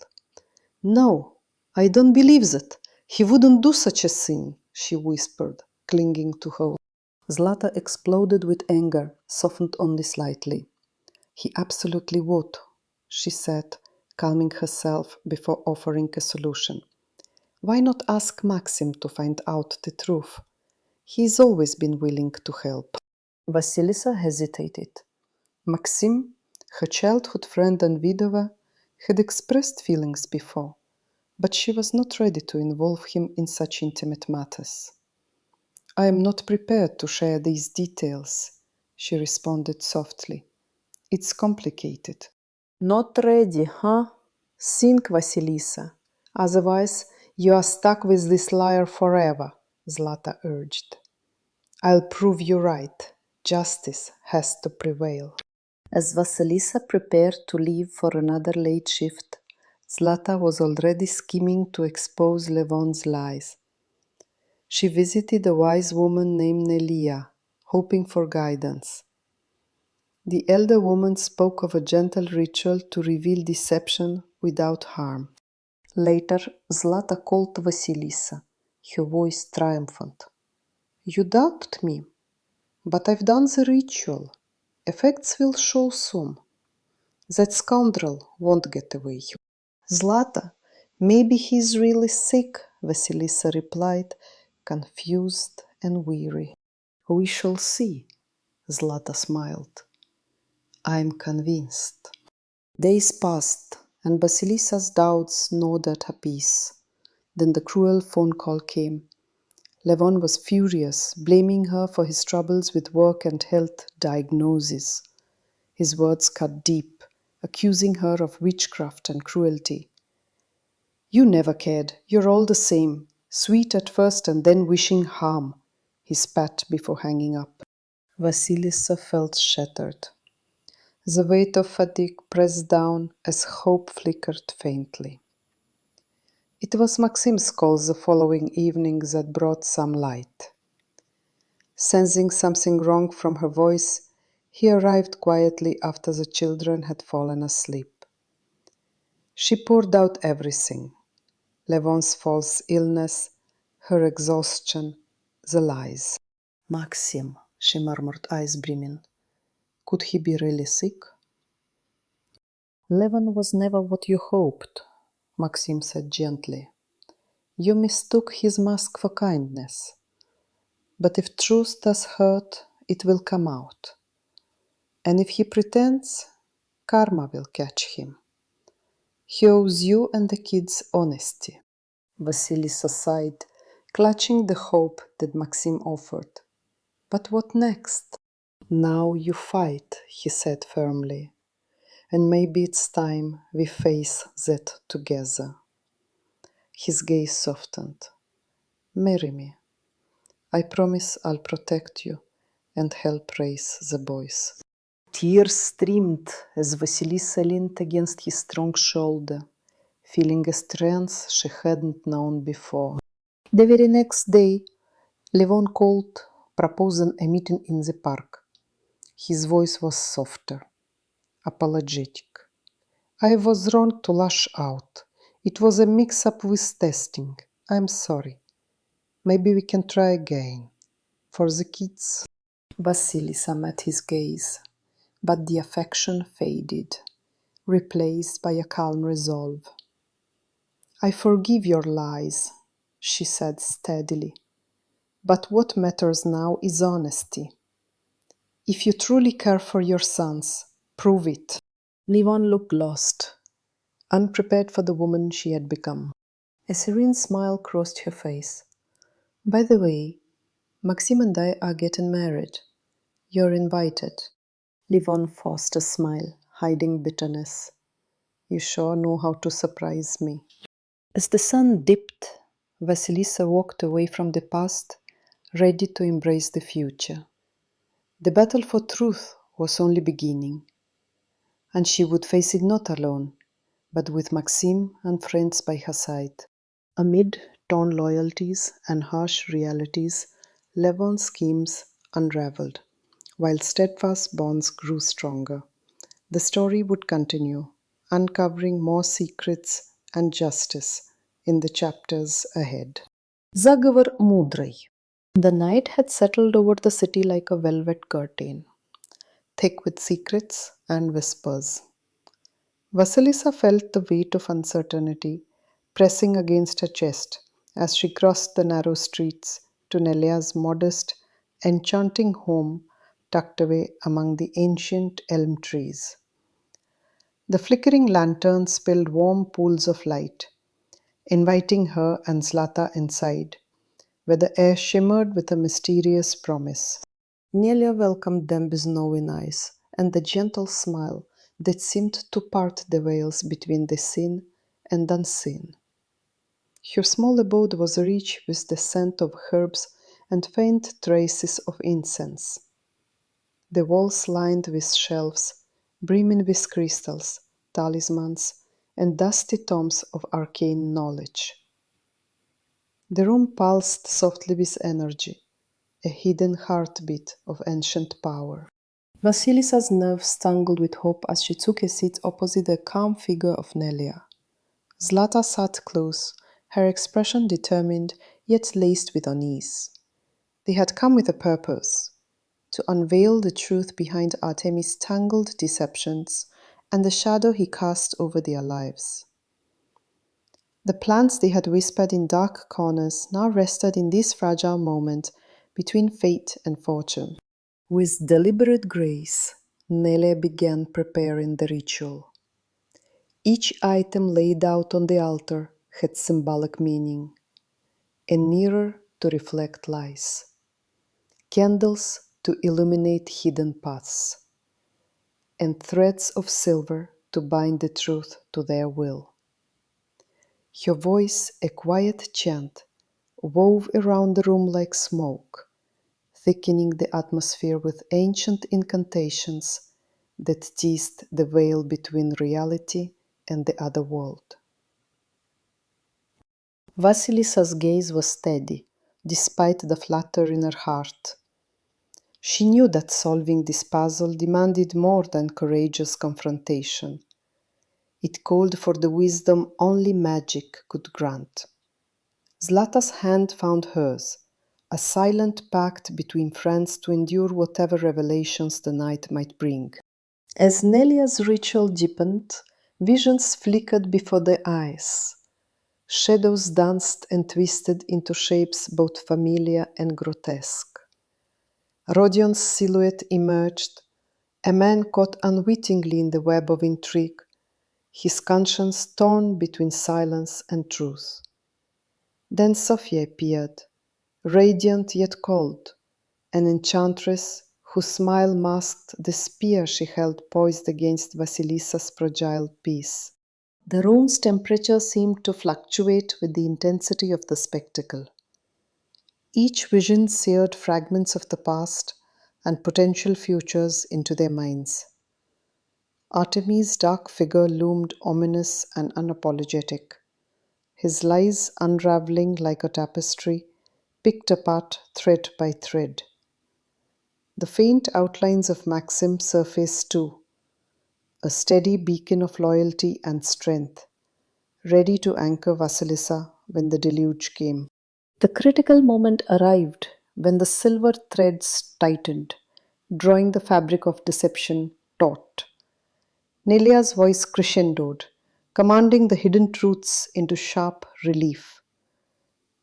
No, I don't believe that. He wouldn't do such a thing, she whispered, clinging to her. Zlata exploded with anger, softened only slightly. He absolutely would, she said, calming herself before offering a solution. Why not ask Maxim to find out the truth? He's always been willing to help. Vasilisa hesitated. Maxim, her childhood friend and widower, had expressed feelings before, but she was not ready to involve him in such intimate matters. I am not prepared to share these details, she responded softly. It's complicated. Not ready, huh? Think, Vasilisa. Otherwise, you are stuck with this liar forever, Zlata urged. I'll prove you right. Justice has to prevail. As Vasilisa prepared to leave for another late shift, Zlata was already scheming to expose Levon's lies. She visited a wise woman named Nelia, hoping for guidance. The elder woman spoke of a gentle ritual to reveal deception without harm. Later, Zlata called Vasilisa, her voice triumphant. You doubted me, but I've done the ritual. Effects will show soon. That scoundrel won't get away. Zlata, maybe he's really sick, Vasilisa replied, confused and weary. We shall see, Zlata smiled. I'm convinced. Days passed, and Vasilisa's doubts gnawed at her peace. Then the cruel phone call came. Levon was furious, blaming her for his troubles with work and health diagnoses. His words cut deep, accusing her of witchcraft and cruelty. You never cared. You're all the same. Sweet at first and then wishing harm, he spat before hanging up. Vasilisa felt shattered. The weight of fatigue pressed down as hope flickered faintly. It was Maxim's call the following evening that brought some light. Sensing something wrong from her voice, he arrived quietly after the children had fallen asleep. She poured out everything. Levon's false illness, her exhaustion, the lies. Maxim, she murmured, eyes brimming. Could he be really sick? Levon was never what you hoped, Maxim said gently. You mistook his mask for kindness. But if truth does hurt, it will come out. And if he pretends, karma will catch him. He owes you and the kids honesty. Vasilisa sighed, clutching the hope that Maxim offered. But what next? Now you fight, he said firmly. And maybe it's time we face that together. His gaze softened. Marry me. I promise I'll protect you and help raise the boys. Tears streamed as Vasilisa leaned against his strong shoulder, feeling a strength she hadn't known before. The very next day, Levon called, proposing a meeting in the park. His voice was softer, apologetic. I was wrong to lash out. It was a mix-up with testing. I'm sorry. Maybe we can try again. For the kids. Vasilisa met his gaze, but the affection faded, replaced by a calm resolve. I forgive your lies, she said steadily. But what matters now is honesty. If you truly care for your sons, prove it. Levon looked lost, unprepared for the woman she had become. A serene smile crossed her face. By the way, Maxime and I are getting married. You're invited. Levon forced a smile, hiding bitterness. You sure know how to surprise me. As the sun dipped, Vasilisa walked away from the past, ready to embrace the future. The battle for truth was only beginning, and she would face it not alone, but with Maxime and friends by her side. Amid torn loyalties and harsh realities, Levon's schemes unraveled, while steadfast bonds grew stronger. The story would continue, uncovering more secrets and justice in the chapters ahead. Zagovor Mudrый. The night had settled over the city like a velvet curtain, thick with secrets and whispers. Vasilisa felt the weight of uncertainty pressing against her chest as she crossed the narrow streets to Nelia's modest, enchanting home tucked away among the ancient elm trees. The flickering lanterns spilled warm pools of light, inviting her and Zlata inside, where the air shimmered with a mysterious promise. Nelia welcomed them with knowing eyes and the gentle smile that seemed to part the veils between the seen and unseen. Her small abode was rich with the scent of herbs and faint traces of incense. The walls lined with shelves, brimming with crystals, talismans, and dusty tomes of arcane knowledge. The room pulsed softly with energy, a hidden heartbeat of ancient power. Vasilisa's nerves tingled with hope as she took a seat opposite the calm figure of Nelia. Zlata sat close, her expression determined yet laced with unease. They had come with a purpose, to unveil the truth behind Artemis' tangled deceptions and the shadow he cast over their lives. The plans they had whispered in dark corners now rested in this fragile moment between fate and fortune. With deliberate grace, Nelia began preparing the ritual. Each item laid out on the altar had symbolic meaning. A mirror to reflect lies, candles to illuminate hidden paths, and threads of silver to bind the truth to their will. Her voice, a quiet chant, wove around the room like smoke, thickening the atmosphere with ancient incantations that teased the veil between reality and the other world. Vasilisa's gaze was steady, despite the flutter in her heart. She knew that solving this puzzle demanded more than courageous confrontation. It called for the wisdom only magic could grant. Zlata's hand found hers, a silent pact between friends to endure whatever revelations the night might bring. As Nelia's ritual deepened, visions flickered before their eyes. Shadows danced and twisted into shapes both familiar and grotesque. Rodion's silhouette emerged, a man caught unwittingly in the web of intrigue, his conscience torn between silence and truth. Then Sophia appeared, radiant yet cold, an enchantress whose smile masked the spear she held poised against Vasilisa's fragile peace. The room's temperature seemed to fluctuate with the intensity of the spectacle. Each vision seared fragments of the past and potential futures into their minds. Artemis' dark figure loomed ominous and unapologetic, his lies unraveling like a tapestry, picked apart thread by thread. The faint outlines of Maxim surfaced too, a steady beacon of loyalty and strength, ready to anchor Vasilisa when the deluge came. The critical moment arrived when the silver threads tightened, drawing the fabric of deception taut. Nelia's voice crescendoed, commanding the hidden truths into sharp relief.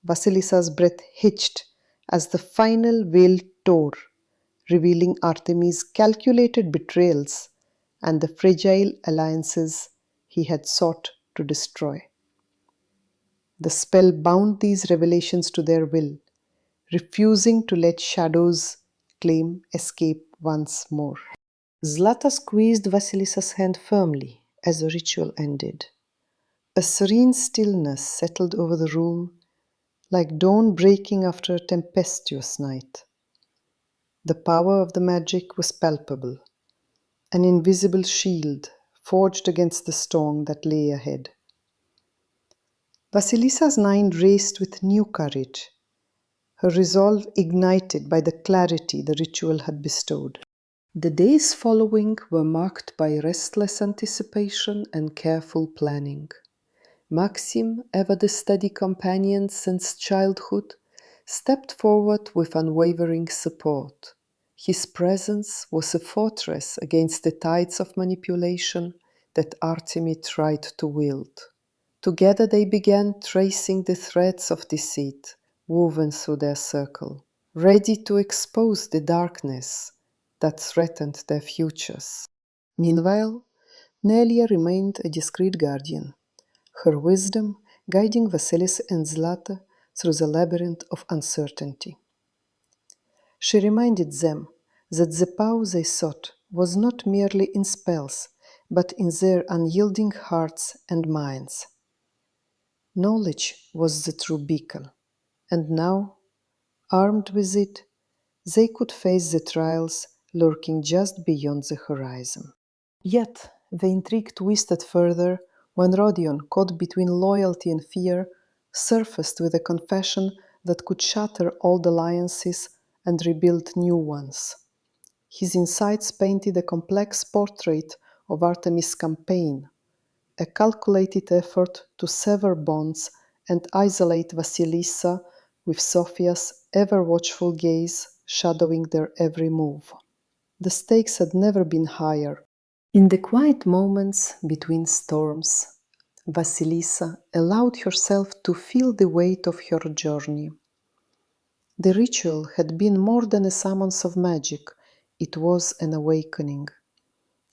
Vasilisa's breath hitched as the final veil tore, revealing Artemis' calculated betrayals and the fragile alliances he had sought to destroy. The spell bound these revelations to their will, refusing to let shadows claim escape once more. Zlata squeezed Vasilissa's hand firmly as the ritual ended. A serene stillness settled over the room, like dawn breaking after a tempestuous night. The power of the magic was palpable, an invisible shield forged against the storm that lay ahead. Vasilissa's mind raced with new courage, her resolve ignited by the clarity the ritual had bestowed. The days following were marked by restless anticipation and careful planning. Maxim, ever the steady companion since childhood, stepped forward with unwavering support. His presence was a fortress against the tides of manipulation that Artemy tried to wield. Together they began tracing the threads of deceit woven through their circle, ready to expose the darkness that threatened their futures. Meanwhile, Nelia remained a discreet guardian, her wisdom guiding Vasilisa and Zlata through the labyrinth of uncertainty. She reminded them that the power they sought was not merely in spells, but in their unyielding hearts and minds. Knowledge was the true beacon, and now, armed with it, they could face the trials lurking just beyond the horizon. Yet the intrigue twisted further when Rodion, caught between loyalty and fear, surfaced with a confession that could shatter old alliances and rebuild new ones. His insights painted a complex portrait of Artemis' campaign, a calculated effort to sever bonds and isolate Vasilisa, with Sophia's ever-watchful gaze shadowing their every move. The stakes had never been higher. In the quiet moments between storms, Vasilisa allowed herself to feel the weight of her journey. The ritual had been more than a summons of magic, it was an awakening.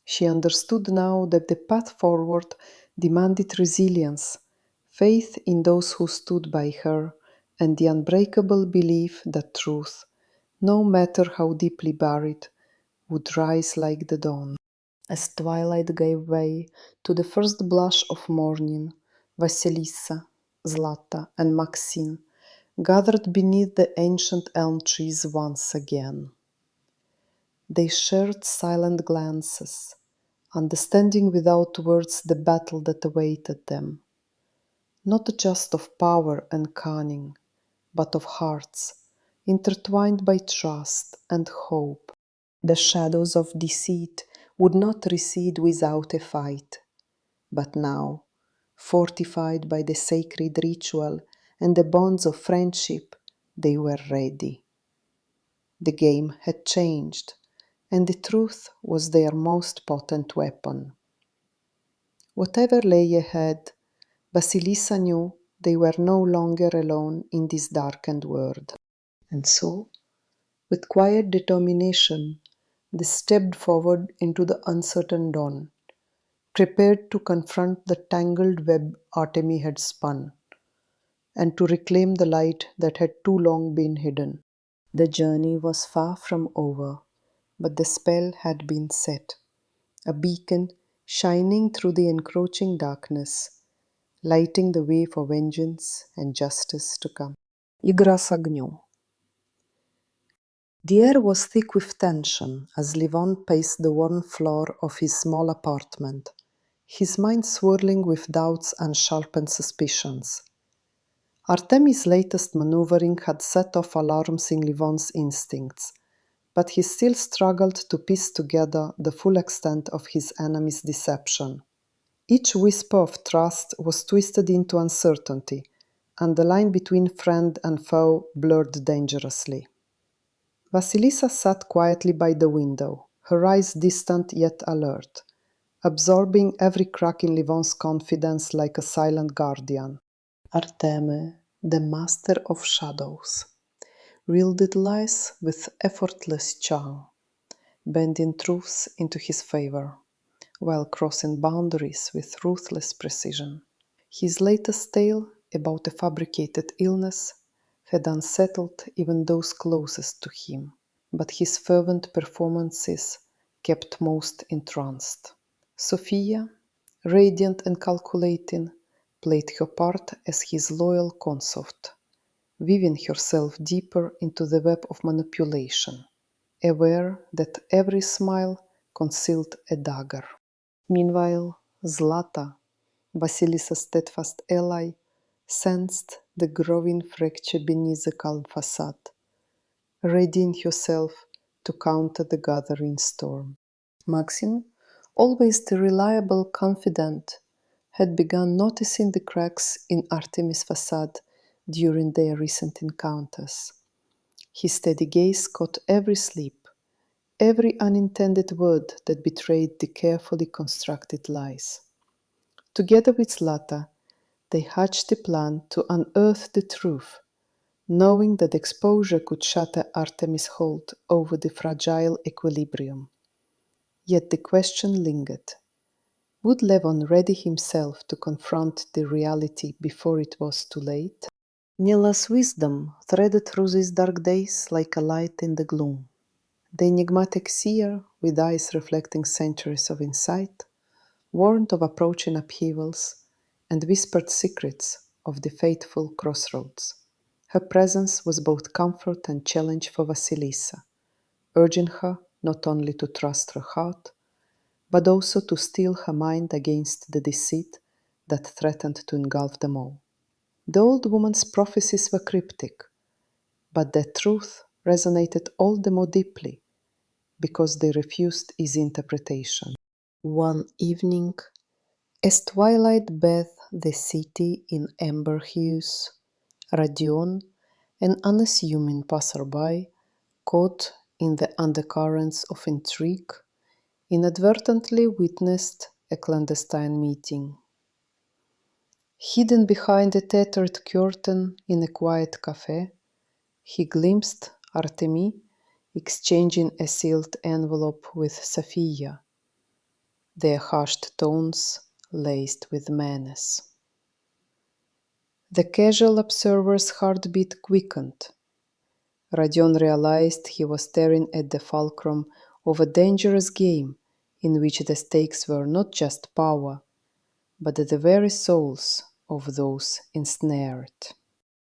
She understood now that the path forward demanded resilience, faith in those who stood by her, and the unbreakable belief that truth, no matter how deeply buried, would rise like the dawn. As twilight gave way to the first blush of morning, Vasilisa, Zlata, and Maxine gathered beneath the ancient elm trees once again. They shared silent glances, understanding without words the battle that awaited them, not just of power and cunning, but of hearts, intertwined by trust and hope. The shadows of deceit would not recede without a fight, but now, fortified by the sacred ritual and the bonds of friendship, they were ready. The game had changed, and the truth was their most potent weapon. Whatever lay ahead, Vasilisa knew they were no longer alone in this darkened world. And so, with quiet determination, they stepped forward into the uncertain dawn, prepared to confront the tangled web Artemy had spun, and to reclaim the light that had too long been hidden. The journey was far from over, but the spell had been set, a beacon shining through the encroaching darkness, lighting the way for vengeance and justice to come. Игра с огнем. The air was thick with tension as Livon paced the worn floor of his small apartment, his mind swirling with doubts and sharpened suspicions. Artemis' latest maneuvering had set off alarms in Livon's instincts, but he still struggled to piece together the full extent of his enemy's deception. Each whisper of trust was twisted into uncertainty, and the line between friend and foe blurred dangerously. Vasilisa sat quietly by the window, her eyes distant yet alert, absorbing every crack in Livon's confidence like a silent guardian. Arteme, the master of shadows, wielded lies with effortless charm. bending truths into his favor, while crossing boundaries with ruthless precision. His latest tale about a fabricated illness had unsettled even those closest to him, but his fervent performances kept most entranced. Sophia, radiant and calculating, played her part as his loyal consort, weaving herself deeper into the web of manipulation, aware that every smile concealed a dagger. Meanwhile, Zlata, Vasilissa's steadfast ally, sensed the growing fracture beneath the calm facade, readying herself to counter the gathering storm. Maxim, always the reliable confidant, had begun noticing the cracks in Artemis' facade during their recent encounters. His steady gaze caught every slip, every unintended word that betrayed the carefully constructed lies. Together with Zlata, they hatched a plan to unearth the truth, knowing that exposure could shatter Artemis' hold over the fragile equilibrium. Yet the question lingered. Would Levon ready himself to confront the reality before it was too late? Nila's wisdom threaded through these dark days like a light in the gloom. The enigmatic seer, with eyes reflecting centuries of insight, warned of approaching upheavals and whispered secrets of the fateful crossroads. Her presence was both comfort and challenge for Vasilissa, urging her not only to trust her heart, but also to steel her mind against the deceit that threatened to engulf them all. The old woman's prophecies were cryptic, but their truth resonated all the more deeply because they refused easy interpretation. One evening, as twilight bathed the city in amber hues, Rodion, an unassuming passerby, caught in the undercurrents of intrigue, inadvertently witnessed a clandestine meeting. Hidden behind a tattered curtain in a quiet cafe, he glimpsed Artemis exchanging a sealed envelope with Sophia, their hushed tones laced with menace. The casual observer's heartbeat quickened. Rodion realized he was staring at the fulcrum of a dangerous game in which the stakes were not just power, but the very souls of those ensnared.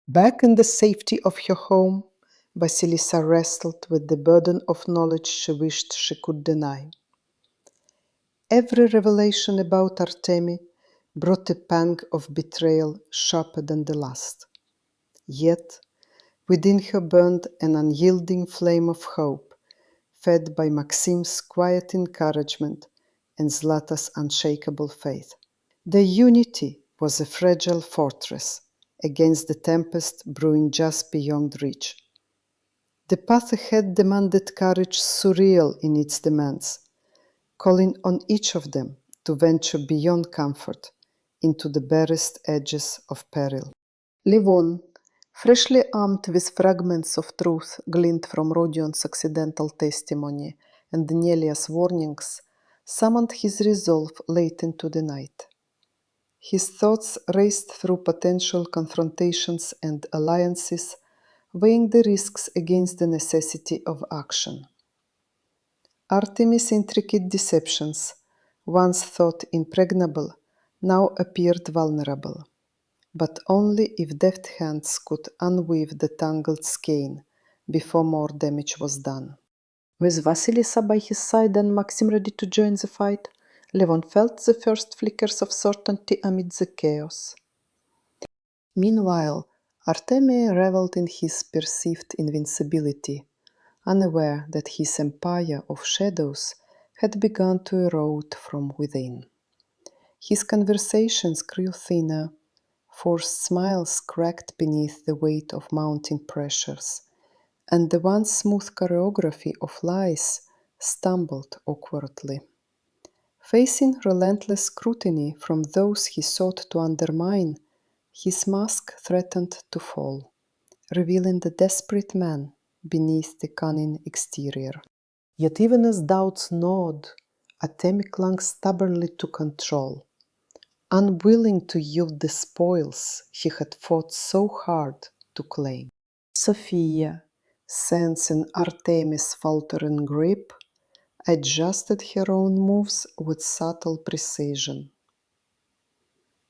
Back in the safety of her home, Vasilissa wrestled with the burden of knowledge she wished she could deny. Every revelation about Artemis brought a pang of betrayal sharper than the last. Yet, within her burned an unyielding flame of hope, fed by Maxim's quiet encouragement and Zlata's unshakable faith. Their unity was a fragile fortress against the tempest brewing just beyond reach. The path ahead demanded courage surreal in its demands, calling on each of them to venture beyond comfort into the barest edges of peril. Levon, freshly armed with fragments of truth gleaned from Rodion's accidental testimony and Nelia's warnings, summoned his resolve late into the night. His thoughts raced through potential confrontations and alliances, weighing the risks against the necessity of action. Artemis' intricate deceptions, once thought impregnable, now appeared vulnerable, but only if deft hands could unweave the tangled skein before more damage was done. With Vasilissa by his side and Maxim ready to join the fight, Levon felt the first flickers of certainty amid the chaos. Meanwhile, Artemis reveled in his perceived invincibility, unaware that his empire of shadows had begun to erode from within. His conversations grew thinner, forced smiles cracked beneath the weight of mounting pressures, and the once smooth choreography of lies stumbled awkwardly. Facing relentless scrutiny from those he sought to undermine, his mask threatened to fall, revealing the desperate man beneath the cunning exterior. Yet even as doubts gnawed, Artemi clung stubbornly to control, unwilling to yield the spoils he had fought so hard to claim. Sophia, sensing Artemis' faltering grip, adjusted her own moves with subtle precision.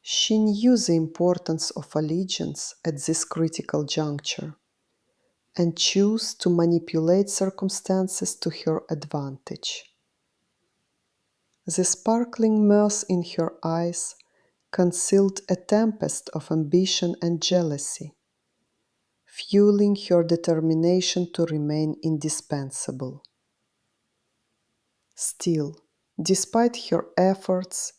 She knew the importance of allegiance at this critical juncture, and chose to manipulate circumstances to her advantage. The sparkling mirth in her eyes concealed a tempest of ambition and jealousy, fueling her determination to remain indispensable. Still, despite her efforts,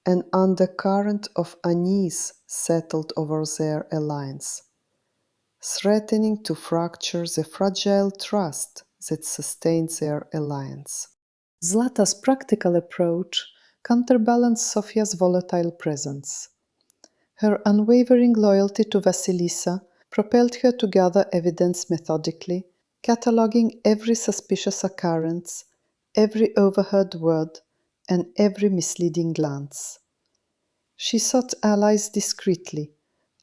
an undercurrent of unease settled over their alliance, threatening to fracture the fragile trust that sustained their alliance. Zlata's practical approach counterbalanced Sophia's volatile presence. Her unwavering loyalty to Vasilisa propelled her to gather evidence methodically, cataloging every suspicious occurrence, every overheard word, and every misleading glance. She sought allies discreetly,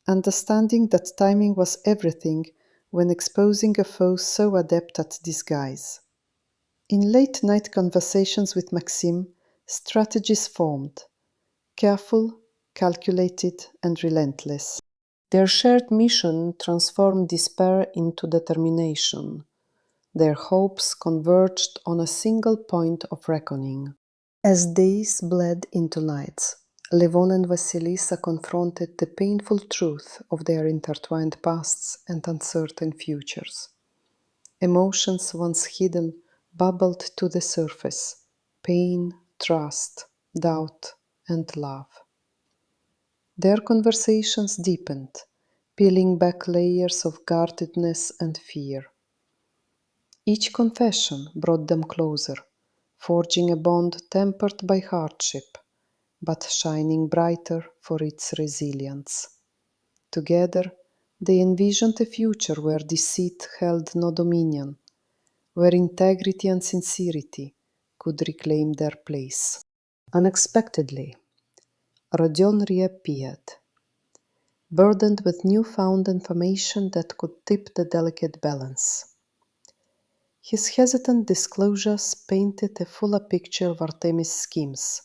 understanding that timing was everything when exposing a foe so adept at disguise. In late-night conversations with Maxime, strategies formed, careful, calculated, and relentless. Their shared mission transformed despair into determination. Their hopes converged on a single point of reckoning. As days bled into nights, Levon and Vasilisa confronted the painful truth of their intertwined pasts and uncertain futures. Emotions once hidden bubbled to the surface: pain, trust, doubt, and love. Their conversations deepened, peeling back layers of guardedness and fear. Each confession brought them closer, forging a bond tempered by hardship, but shining brighter for its resilience. Together, they envisioned a future where deceit held no dominion, where integrity and sincerity could reclaim their place. Unexpectedly, Rodion reappeared, burdened with newfound information that could tip the delicate balance. His hesitant disclosures painted a fuller picture of Artemis' schemes,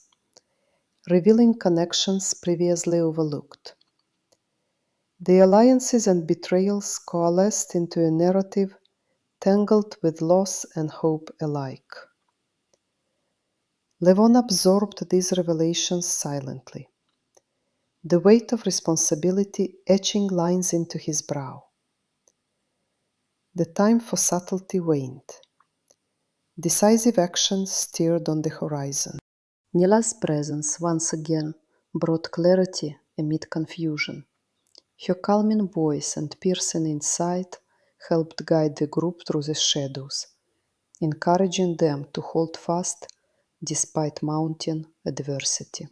revealing connections previously overlooked. The alliances and betrayals coalesced into a narrative tangled with loss and hope alike. Levon absorbed these revelations silently, the weight of responsibility etching lines into his brow. The time for subtlety waned. Decisive action stirred on the horizon. Nila's presence once again brought clarity amid confusion. Her calming voice and piercing insight helped guide the group through the shadows, encouraging them to hold fast despite mounting adversity.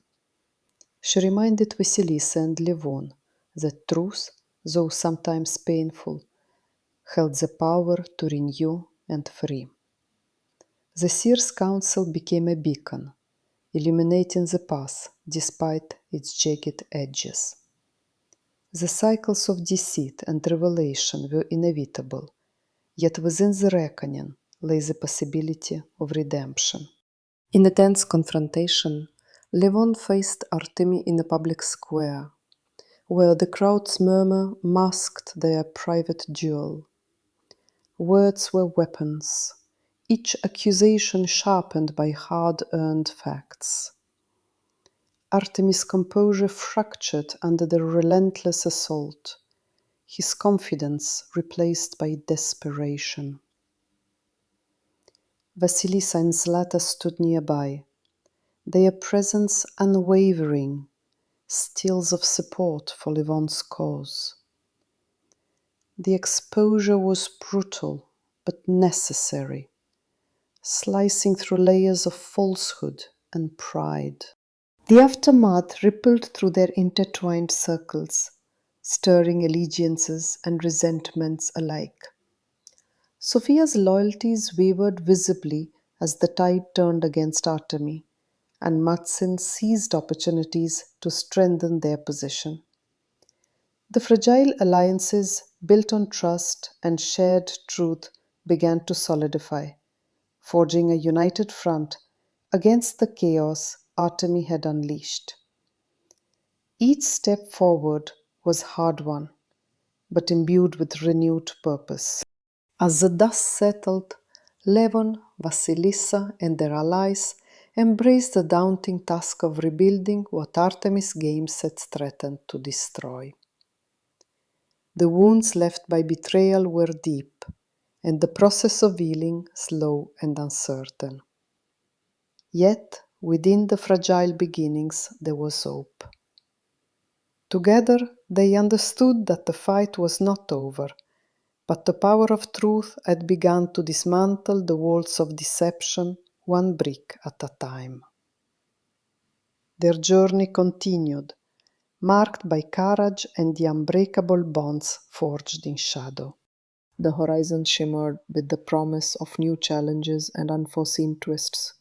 She reminded Vasilisa and Levon that truth, though sometimes painful, held the power to renew and free. The seer's counsel became a beacon, illuminating the path despite its jagged edges. The cycles of deceit and revelation were inevitable, yet within the reckoning lay the possibility of redemption. In a tense confrontation, Levon faced Artemi in a public square, where the crowd's murmur masked their private duel. Words were weapons, each accusation sharpened by hard-earned facts. Artemis' composure fractured under the relentless assault, his confidence replaced by desperation. Vasilisa and Zlata stood nearby, their presence unwavering, stills of support for Levon's cause. The exposure was brutal but necessary, slicing through layers of falsehood and pride. The aftermath rippled through their intertwined circles, stirring allegiances and resentments alike. Sophia's loyalties wavered visibly as the tide turned against Artemy, and Matsin seized opportunities to strengthen their position. The fragile alliances built on trust and shared truth began to solidify, forging a united front against the chaos Artemy had unleashed. Each step forward was hard won, but imbued with renewed purpose. As the dust settled, Levon, Vasilissa, and their allies embraced the daunting task of rebuilding what Artemis Games had threatened to destroy. The wounds left by betrayal were deep, and the process of healing slow and uncertain. Yet, within the fragile beginnings, there was hope. Together, they understood that the fight was not over, but the power of truth had begun to dismantle the walls of deception one brick at a time. Their journey continued, marked by courage and the unbreakable bonds forged in shadow. The horizon shimmered with the promise of new challenges and unforeseen twists.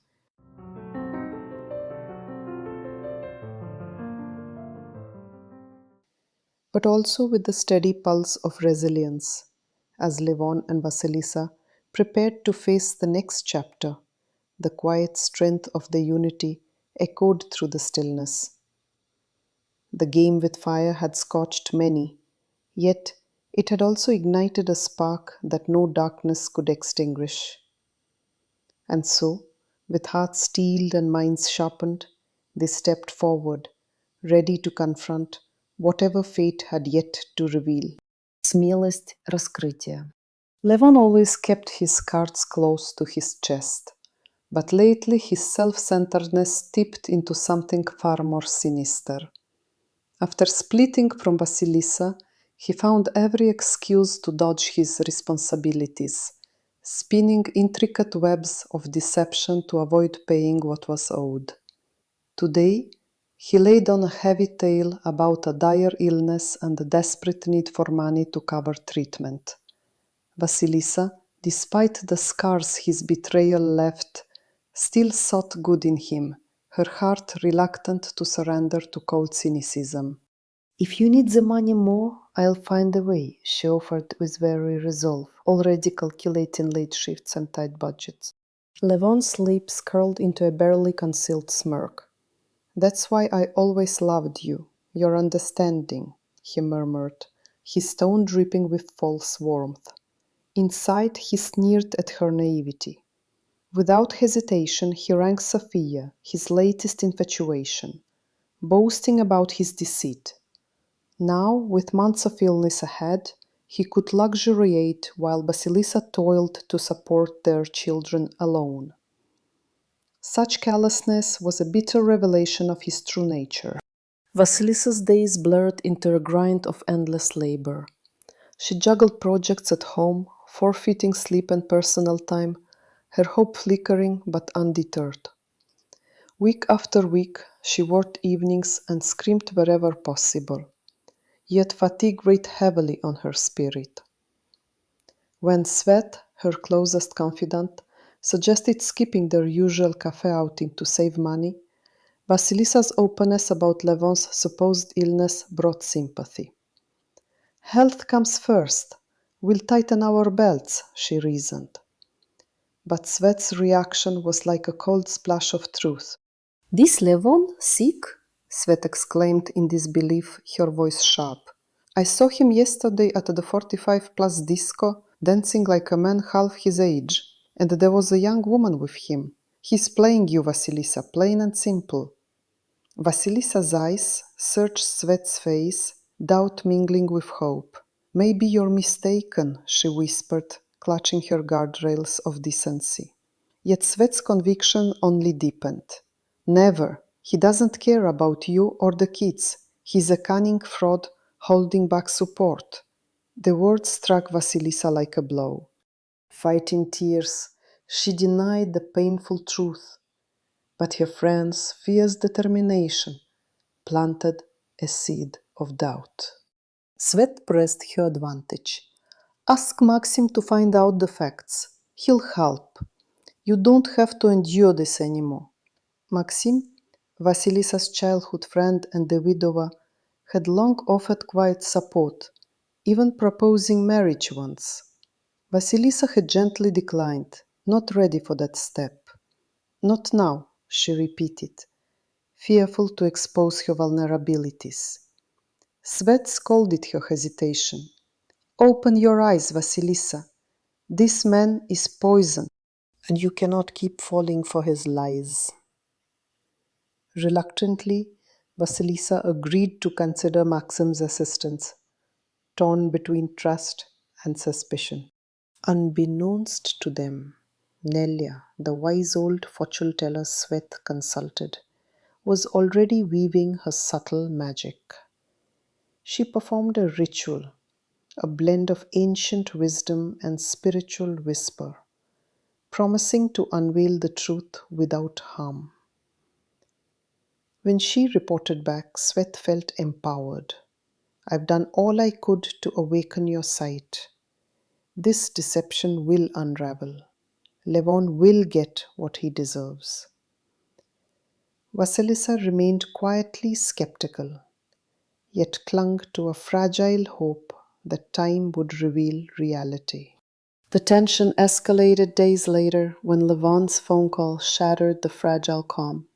But also with the steady pulse of resilience, as Levon and Vasilissa prepared to face the next chapter. The quiet strength of the unity echoed through the stillness. The game with fire had scorched many, yet it had also ignited a spark that no darkness could extinguish. And so, with hearts steeled and minds sharpened, they stepped forward, ready to confront whatever fate had yet to reveal. Смелость раскрытия. Levon always kept his cards close to his chest, but lately his self-centeredness tipped into something far more sinister. After splitting from Vasilissa, he found every excuse to dodge his responsibilities, spinning intricate webs of deception to avoid paying what was owed. Today, he laid on a heavy tale about a dire illness and the desperate need for money to cover treatment. Vasilissa, despite the scars his betrayal left, still sought good in him, her heart reluctant to surrender to cold cynicism. "If you need the money more, I'll find a way," she offered with very resolve, already calculating late shifts and tight budgets. Levon's lips curled into a barely concealed smirk. "That's why I always loved you, your understanding," he murmured, his tone dripping with false warmth. Inside, he sneered at her naivety. Without hesitation, he ranked Sophia, his latest infatuation, boasting about his deceit. Now, with months of illness ahead, he could luxuriate while Vasilissa toiled to support their children alone. Such callousness was a bitter revelation of his true nature. Vasilissa's days blurred into a grind of endless labor. She juggled projects at home, forfeiting sleep and personal time, her hope flickering but undeterred. Week after week, she worked evenings and screamed wherever possible. Yet fatigue weighed heavily on her spirit. When Svet, her closest confidant, suggested skipping their usual cafe outing to save money, Vasilissa's openness about Levon's supposed illness brought sympathy. "Health comes first. We'll tighten our belts," she reasoned. But Svet's reaction was like a cold splash of truth. "This Levon? Sick?" Svet exclaimed in disbelief, her voice sharp. "I saw him yesterday at the 45 Plus disco, dancing like a man half his age, and there was a young woman with him. He's playing you, Vasilissa, plain and simple." Vasilissa's eyes searched Svet's face, doubt mingling with hope. "Maybe you're mistaken," she whispered, clutching her guardrails of decency. Yet Svet's conviction only deepened. "Never. He doesn't care about you or the kids. He's a cunning fraud holding back support." The words struck Vasilissa like a blow. Fighting tears, she denied the painful truth. But her friend's fierce determination planted a seed of doubt. Svet pressed her advantage. "Ask Maxim to find out the facts. He'll help. You don't have to endure this anymore. Maxim, Vasilisa's childhood friend and the widower, had long offered quiet support, even proposing marriage once. Vasilisa had gently declined, not ready for that step. Not now, she repeated, fearful to expose her vulnerabilities. Svet scolded her hesitation. Open your eyes, Vasilisa. This man is poison, and you cannot keep falling for his lies. Reluctantly, Vasilisa agreed to consider Maxim's assistance, torn between trust and suspicion. Unbeknownst to them, Nelia, the wise old fortune teller Svet consulted, was already weaving her subtle magic. She performed a ritual, a blend of ancient wisdom and spiritual whisper, promising to unveil the truth without harm. When she reported back, Svet felt empowered. I've done all I could to awaken your sight. This deception will unravel. Levon will get what he deserves. Vasilisa remained quietly skeptical, yet clung to a fragile hope that time would reveal reality. The tension escalated days later when Levon's phone call shattered the fragile calm.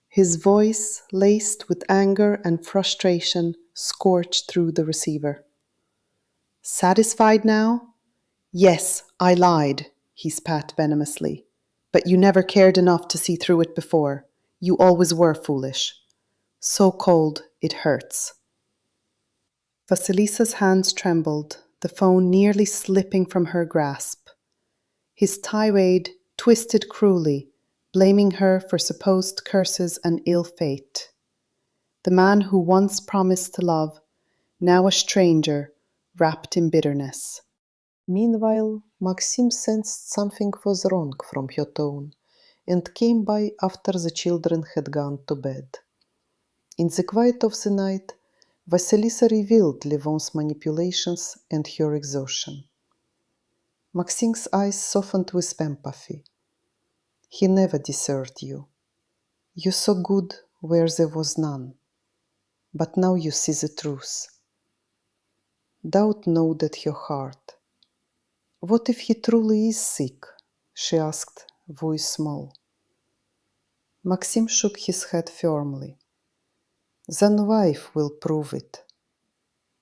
His voice, laced with anger and frustration, scorched through the receiver. Satisfied now? Yes, I lied, he spat venomously. But you never cared enough to see through it before. You always were foolish. So cold, it hurts. Vasilisa's hands trembled, the phone nearly slipping from her grasp. His tirade twisted cruelly, blaming her for supposed curses and ill fate. The man who once promised love, now a stranger, wrapped in bitterness. Meanwhile, Maxim sensed something was wrong from her tone and came by after the children had gone to bed. In the quiet of the night, Vasilisa revealed Levon's manipulations and her exhaustion. Maxim's eyes softened with empathy. He never deserted you. You saw good where there was none. But now you see the truth. Doubt gnawed at her heart. What if he truly is sick? She asked, voice small. Maxim shook his head firmly. Then wife will prove it.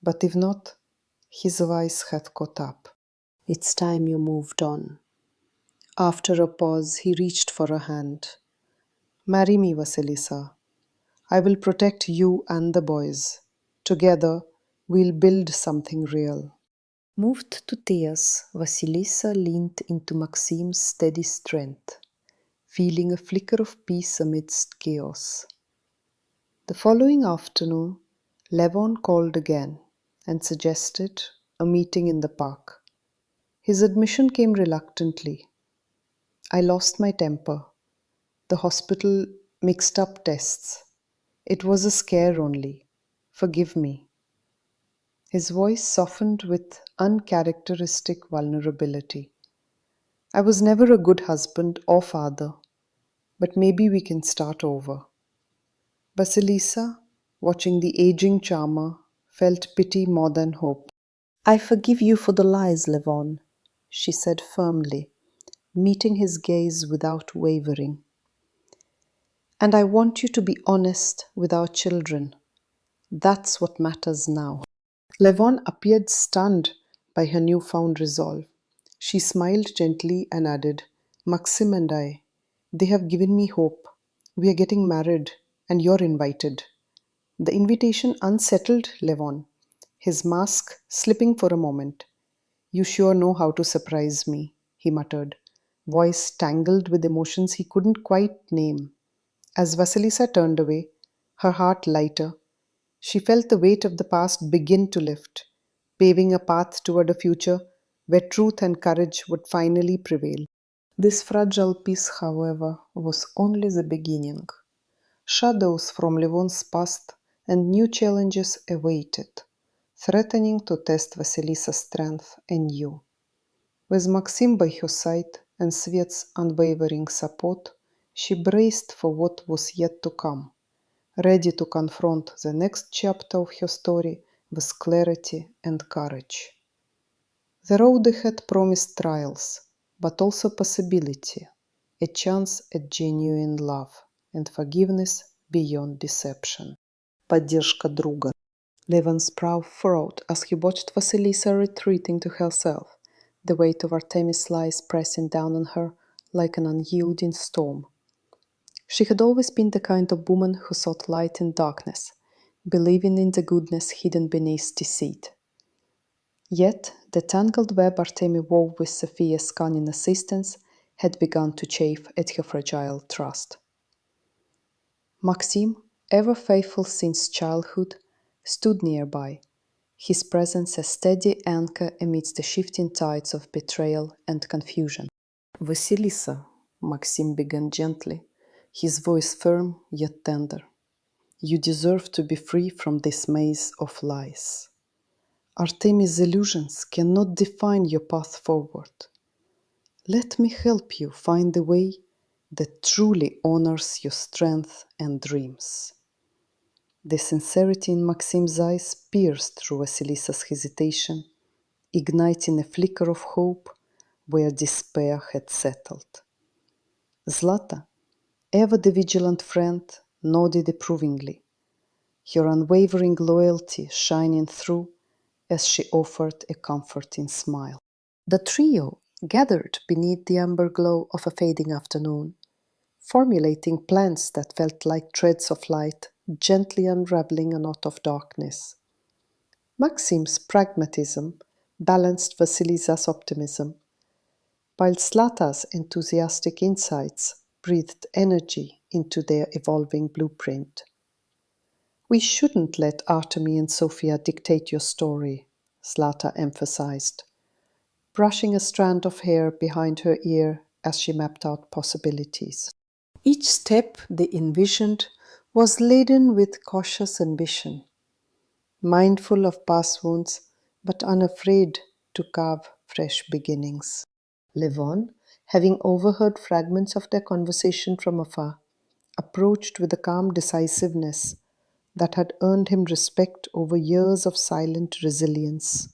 But if not, his vice had caught up. It's time you moved on. After a pause, he reached for a hand. Marry me, Vasilisa. I will protect you and the boys. Together, we'll build something real. Moved to tears, Vasilisa leaned into Maxim's steady strength, feeling a flicker of peace amidst chaos. The following afternoon, Levon called again and suggested a meeting in the park. His admission came reluctantly. I lost my temper. The hospital mixed up tests. It was a scare only. Forgive me. His voice softened with uncharacteristic vulnerability. I was never a good husband or father, but maybe we can start over. Vasilisa, watching the aging charmer, felt pity more than hope. I forgive you for the lies, Levon, she said firmly, meeting his gaze without wavering. And I want you to be honest with our children. That's what matters now. Levon appeared stunned by her newfound resolve. She smiled gently and added, Maxim and I, they have given me hope. We are getting married, and you're invited. The invitation unsettled Levon, his mask slipping for a moment. You sure know how to surprise me, he muttered, voice tangled with emotions he couldn't quite name. As Vasilisa turned away, her heart lighter, she felt the weight of the past begin to lift, paving a path toward a future where truth and courage would finally prevail. This fragile peace, however, was only the beginning. Shadows from Levon's past and new challenges awaited, threatening to test Vasilisa's strength anew. With Maxim by her side, and Svet's unwavering support, she braced for what was yet to come, ready to confront the next chapter of her story with clarity and courage. The road ahead promised trials, but also possibility, a chance at genuine love and forgiveness beyond deception. Поддержка друга. Levan's brow furrowed as he watched Vasilisa retreating to herself, the weight of Artemis' lies pressing down on her like an unyielding storm. She had always been the kind of woman who sought light in darkness, believing in the goodness hidden beneath deceit. Yet the tangled web Artemis wove with Sophia's cunning assistance had begun to chafe at her fragile trust. Maxim, ever faithful since childhood, stood nearby, his presence a steady anchor amidst the shifting tides of betrayal and confusion. Vasilisa, Maxim began gently, his voice firm yet tender. You deserve to be free from this maze of lies. Artemis' illusions cannot define your path forward. Let me help you find the way that truly honors your strength and dreams. The sincerity in Maxim's eyes pierced through Vasilisa's hesitation, igniting a flicker of hope where despair had settled. Zlata, ever the vigilant friend, nodded approvingly, her unwavering loyalty shining through as she offered a comforting smile. The trio gathered beneath the amber glow of a fading afternoon, formulating plans that felt like threads of light gently unraveling a knot of darkness. Maxim's pragmatism balanced Vasilisa's optimism, while Zlata's enthusiastic insights breathed energy into their evolving blueprint. We shouldn't let Artemy and Sophia dictate your story, Zlata emphasized, brushing a strand of hair behind her ear as she mapped out possibilities. Each step they envisioned was laden with cautious ambition, mindful of past wounds but unafraid to carve fresh beginnings. Levon, having overheard fragments of their conversation from afar, approached with a calm decisiveness that had earned him respect over years of silent resilience.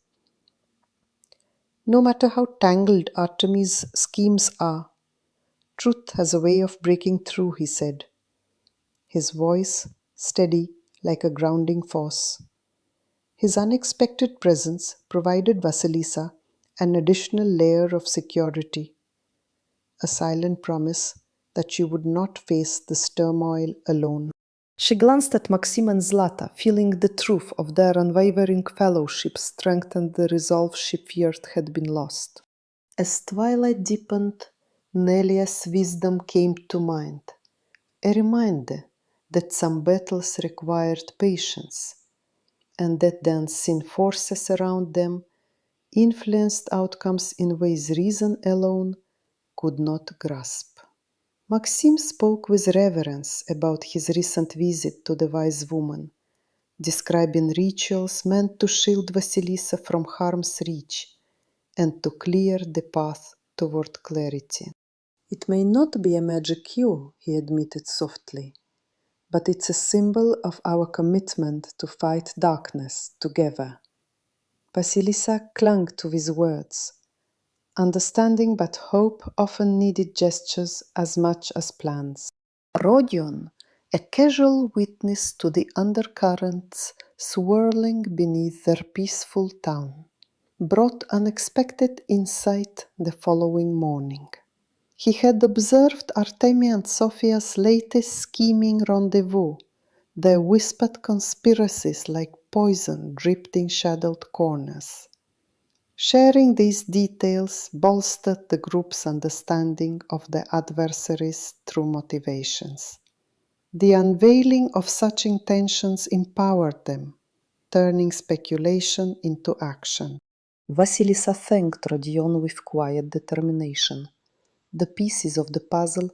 No matter how tangled Artemis' schemes are, truth has a way of breaking through, he said, his voice steady like a grounding force. His unexpected presence provided Vasilisa an additional layer of security, a silent promise that she would not face this turmoil alone. She glanced at Maxim and Zlata, feeling the truth of their unwavering fellowship strengthened the resolve she feared had been lost. As twilight deepened, Nelia's wisdom came to mind, a reminder that some battles required patience, and that the unseen forces around them influenced outcomes in ways reason alone could not grasp. Maxim spoke with reverence about his recent visit to the wise woman, describing rituals meant to shield Vasilisa from harm's reach and to clear the path toward clarity. It may not be a magic cure, he admitted softly, but it's a symbol of our commitment to fight darkness together. Vasilisa clung to his words, understanding that hope often needed gestures as much as plans. Rodion, a casual witness to the undercurrents swirling beneath their peaceful town, brought unexpected insight the following morning. He had observed Artemia and Sophia's latest scheming rendezvous, their whispered conspiracies like poison dripped in shadowed corners. Sharing these details bolstered the group's understanding of the adversaries' true motivations. The unveiling of such intentions empowered them, turning speculation into action. Vasilisa thanked Rodion with quiet determination, the pieces of the puzzle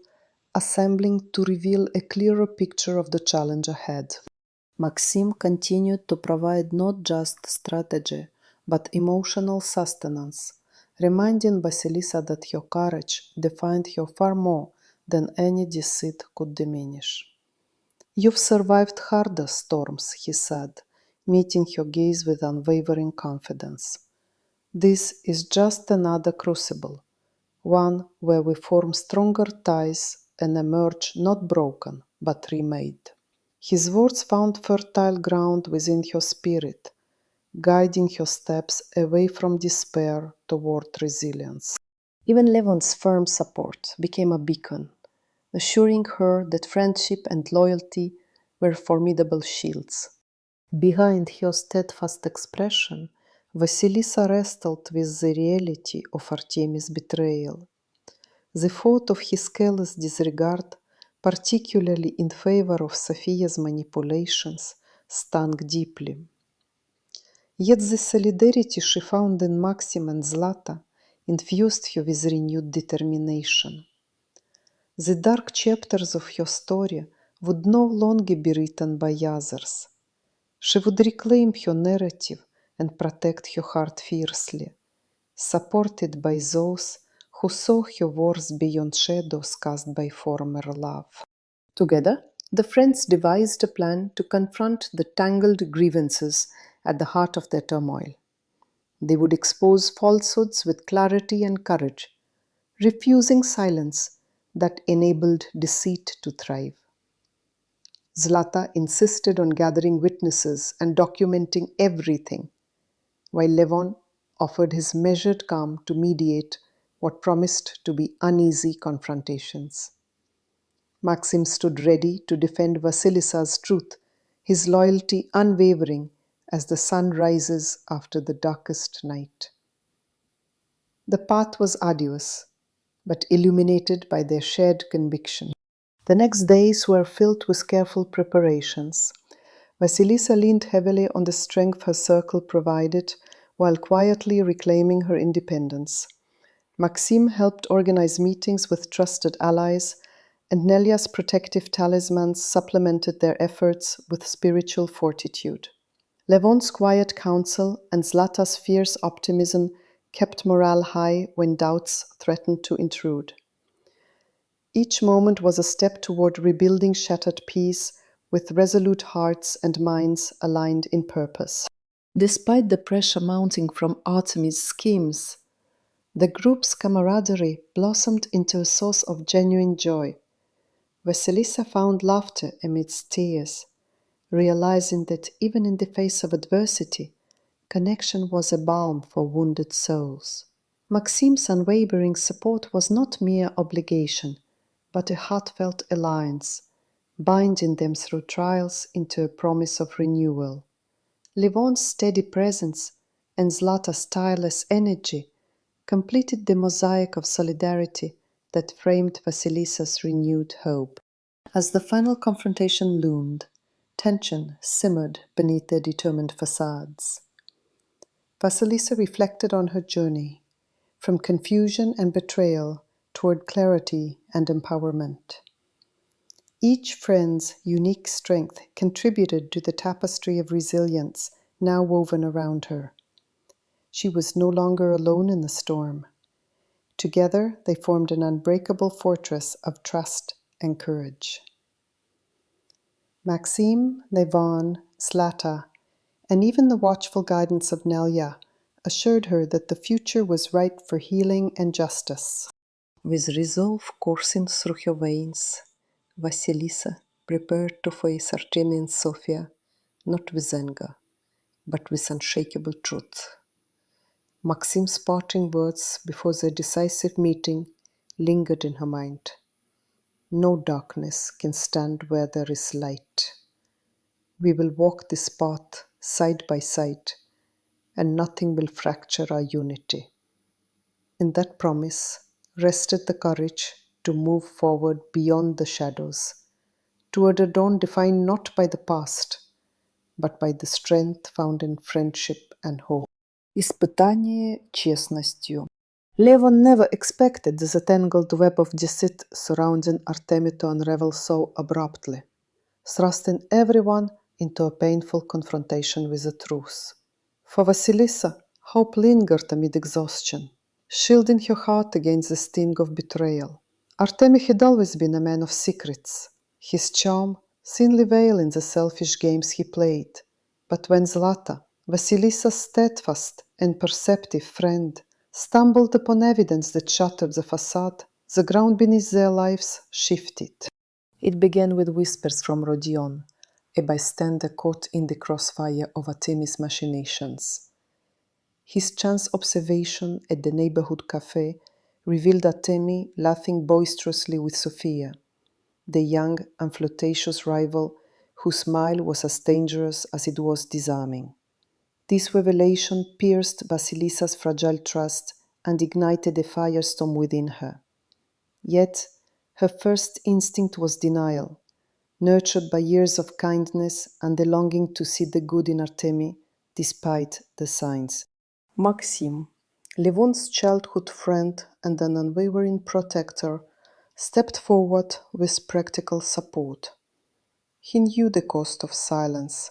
assembling to reveal a clearer picture of the challenge ahead. Maxim continued to provide not just strategy, but emotional sustenance, reminding Vasilisa that her courage defined her far more than any deceit could diminish. "You've survived harder storms," he said, meeting her gaze with unwavering confidence. "This is just another crucible, one where we form stronger ties and emerge not broken, but remade." His words found fertile ground within her spirit, guiding her steps away from despair toward resilience. Even Levon's firm support became a beacon, assuring her that friendship and loyalty were formidable shields. Behind her steadfast expression, Vasilisa wrestled with the reality of Artemy's betrayal. The thought of his careless disregard, particularly in favor of Sophia's manipulations, stung deeply. Yet the solidarity she found in Maxim and Zlata infused her with renewed determination. The dark chapters of her story would no longer be written by others. She would reclaim her narrative and protect her heart fiercely, supported by those who saw her worth beyond shadows cast by former love. Together, the friends devised a plan to confront the tangled grievances at the heart of their turmoil. They would expose falsehoods with clarity and courage, refusing silence that enabled deceit to thrive. Zlata insisted on gathering witnesses and documenting everything, while Levon offered his measured calm to mediate what promised to be uneasy confrontations. Maxim stood ready to defend Vasilisa's truth, his loyalty unwavering as the sun rises after the darkest night. The path was arduous, but illuminated by their shared conviction. The next days were filled with careful preparations. Vasilisa leaned heavily on the strength her circle provided while quietly reclaiming her independence. Maxim helped organize meetings with trusted allies, and Nelia's protective talismans supplemented their efforts with spiritual fortitude. Levon's quiet counsel and Zlata's fierce optimism kept morale high when doubts threatened to intrude. Each moment was a step toward rebuilding shattered peace with resolute hearts and minds aligned in purpose. Despite the pressure mounting from Artemy's schemes, the group's camaraderie blossomed into a source of genuine joy. Vasilisa found laughter amidst tears, realizing that even in the face of adversity, connection was a balm for wounded souls. Maxim's unwavering support was not mere obligation, but a heartfelt alliance, binding them through trials into a promise of renewal. Levon's steady presence and Zlata's tireless energy completed the mosaic of solidarity that framed Vasilisa's renewed hope. As the final confrontation loomed, tension simmered beneath their determined facades. Vasilisa reflected on her journey, from confusion and betrayal toward clarity and empowerment. Each friend's unique strength contributed to the tapestry of resilience now woven around her. She was no longer alone in the storm. Together, they formed an unbreakable fortress of trust and courage. Maxim, Levon, Zlata, and even the watchful guidance of Nelia assured her that the future was ripe for healing and justice. With resolve coursing through her veins, Vasilisa prepared to face Artemy and Sophia, not with anger, but with unshakable truth. Maxim's parting words before their decisive meeting lingered in her mind. No darkness can stand where there is light. We will walk this path side by side, and nothing will fracture our unity. In that promise rested the courage to move forward beyond the shadows, toward a dawn defined not by the past, but by the strength found in friendship and hope. Испытание честностью. Levon never expected the tangled web of deceit surrounding Artemy to unravel so abruptly, thrusting everyone into a painful confrontation with the truth. For Vasilisa, hope lingered amid exhaustion. shielding her heart against the sting of betrayal. Artemi had always been a man of secrets, his charm thinly veiled in the selfish games he played. But when Zlata, Vasilissa's steadfast and perceptive friend, stumbled upon evidence that shattered the facade, the ground beneath their lives shifted. It began with whispers from Rodion, a bystander caught in the crossfire of Artemi's machinations. His chance observation at the neighborhood cafe revealed Artemi laughing boisterously with Sophia, the young and flirtatious rival whose smile was as dangerous as it was disarming. This revelation pierced Vasilissa's fragile trust and ignited a firestorm within her. Yet, her first instinct was denial, nurtured by years of kindness and the longing to see the good in Artemi despite the signs. Maxim, Levon's childhood friend and an unwavering protector, stepped forward with practical support. He knew the cost of silence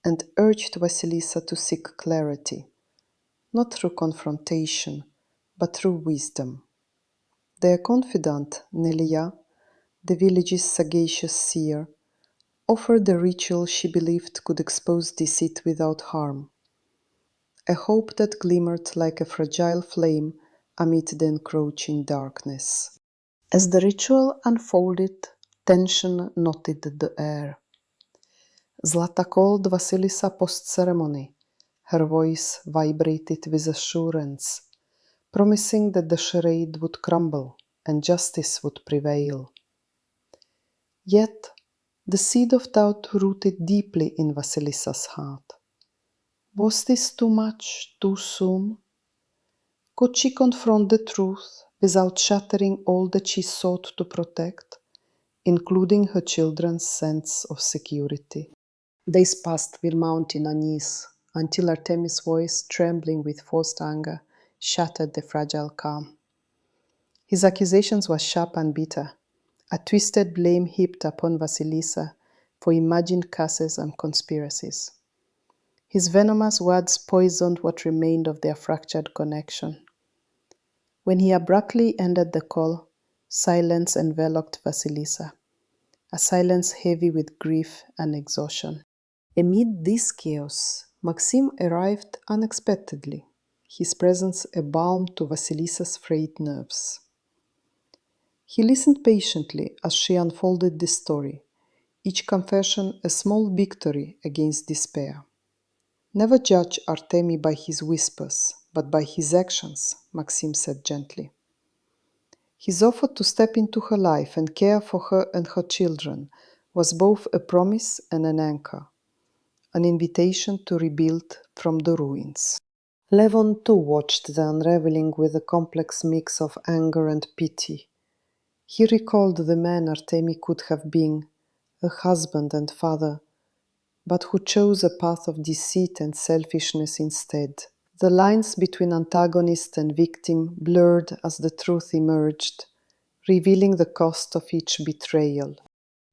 and urged Vasilisa to seek clarity, not through confrontation, but through wisdom. Their confidant, Nelia, the village's sagacious seer, offered a ritual she believed could expose deceit without harm, a hope that glimmered like a fragile flame amid the encroaching darkness. As the ritual unfolded, tension knotted the air. Zlata called Vasilisa post-ceremony. Her voice vibrated with assurance, promising that the charade would crumble and justice would prevail. Yet, the seed of doubt rooted deeply in Vasilissa's heart. Was this too much, too soon? Could she confront the truth without shattering all that she sought to protect, including her children's sense of security? Days passed with mounting unease until Artemi's voice, trembling with forced anger, shattered the fragile calm. His accusations were sharp and bitter, a twisted blame heaped upon Vasilisa for imagined curses and conspiracies. His venomous words poisoned what remained of their fractured connection. When he abruptly ended the call, silence enveloped Vasilisa, a silence heavy with grief and exhaustion. Amid this chaos, Maxim arrived unexpectedly, his presence a balm to Vasilissa's frayed nerves. He listened patiently as she unfolded the story, each confession a small victory against despair. Never judge Artemi by his whispers, but by his actions, Maxim said gently. His offer to step into her life and care for her and her children was both a promise and an anchor, an invitation to rebuild from the ruins. Levon too watched the unraveling with a complex mix of anger and pity. He recalled the man Artemi could have been, a husband and father, but who chose a path of deceit and selfishness instead. The lines between antagonist and victim blurred as the truth emerged, revealing the cost of each betrayal.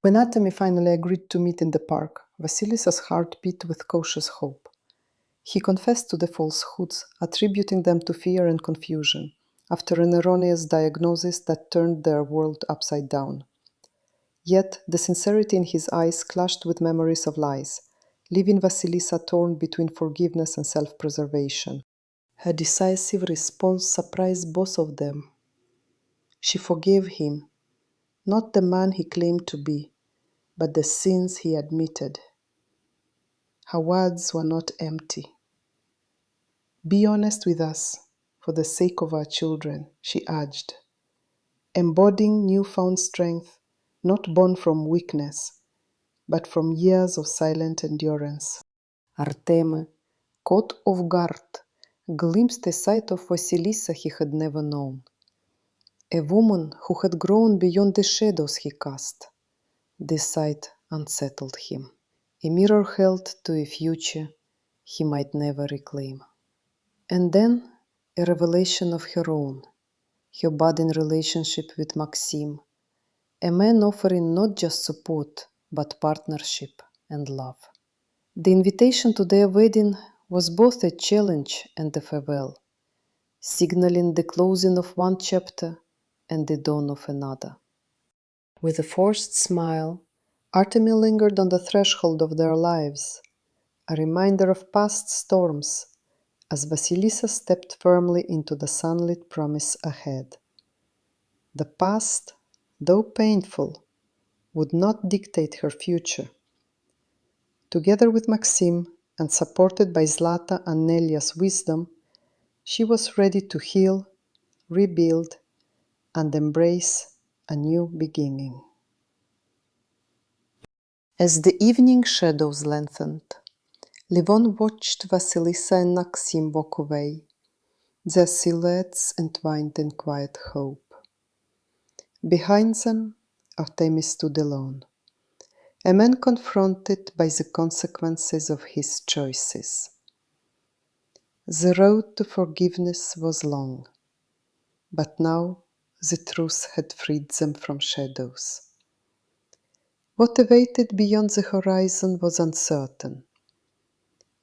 When Artemi finally agreed to meet in the park, Vasilissa's heart beat with cautious hope. He confessed to the falsehoods, attributing them to fear and confusion, after an erroneous diagnosis that turned their world upside down. Yet the sincerity in his eyes clashed with memories of lies, leaving Vasilisa torn between forgiveness and self-preservation. Her decisive response surprised both of them. She forgave him, not the man he claimed to be, but the sins he admitted. Her words were not empty. "Be honest with us, for the sake of our children," she urged, embodying newfound strength, not born from weakness, but from years of silent endurance. Artemi, caught off guard, glimpsed a side of Vasilisa he had never known. A woman who had grown beyond the shadows he cast. This sight unsettled him. A mirror held to a future he might never reclaim. And then a revelation of her own, her budding relationship with Maxim, a man offering not just support, but partnership and love. The invitation to their wedding was both a challenge and a farewell. signaling the closing of one chapter and the dawn of another. With a forced smile, Artemy lingered on the threshold of their lives, a reminder of past storms, as Vasilisa stepped firmly into the sunlit promise ahead. The past, though painful, would not dictate her future. Together with Maxim, and supported by Zlata and Nelia's wisdom, she was ready to heal, rebuild, and embrace a new beginning. As the evening shadows lengthened, Levon watched Vasilisa and Maxim walk away, their silhouettes entwined in quiet hope. Behind them, Artemy stood alone, a man confronted by the consequences of his choices. The road to forgiveness was long, but now the truth had freed them from shadows. What awaited beyond the horizon was uncertain,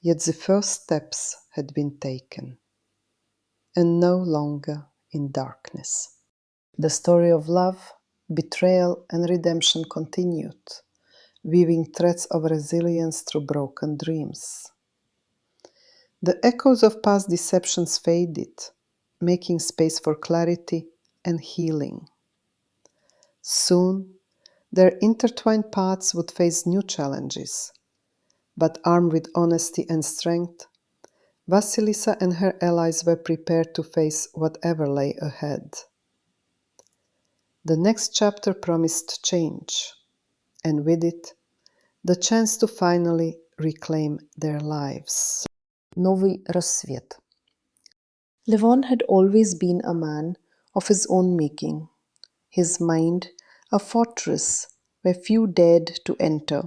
yet the first steps had been taken, and no longer in darkness. The story of love, betrayal, and redemption continued, weaving threads of resilience through broken dreams. The echoes of past deceptions faded, making space for clarity and healing. Soon, their intertwined paths would face new challenges, but armed with honesty and strength, Vasilisa and her allies were prepared to face whatever lay ahead. The next chapter promised change, and with it, the chance to finally reclaim their lives. Новый рассвет. Levon had always been a man of his own making, his mind a fortress where few dared to enter.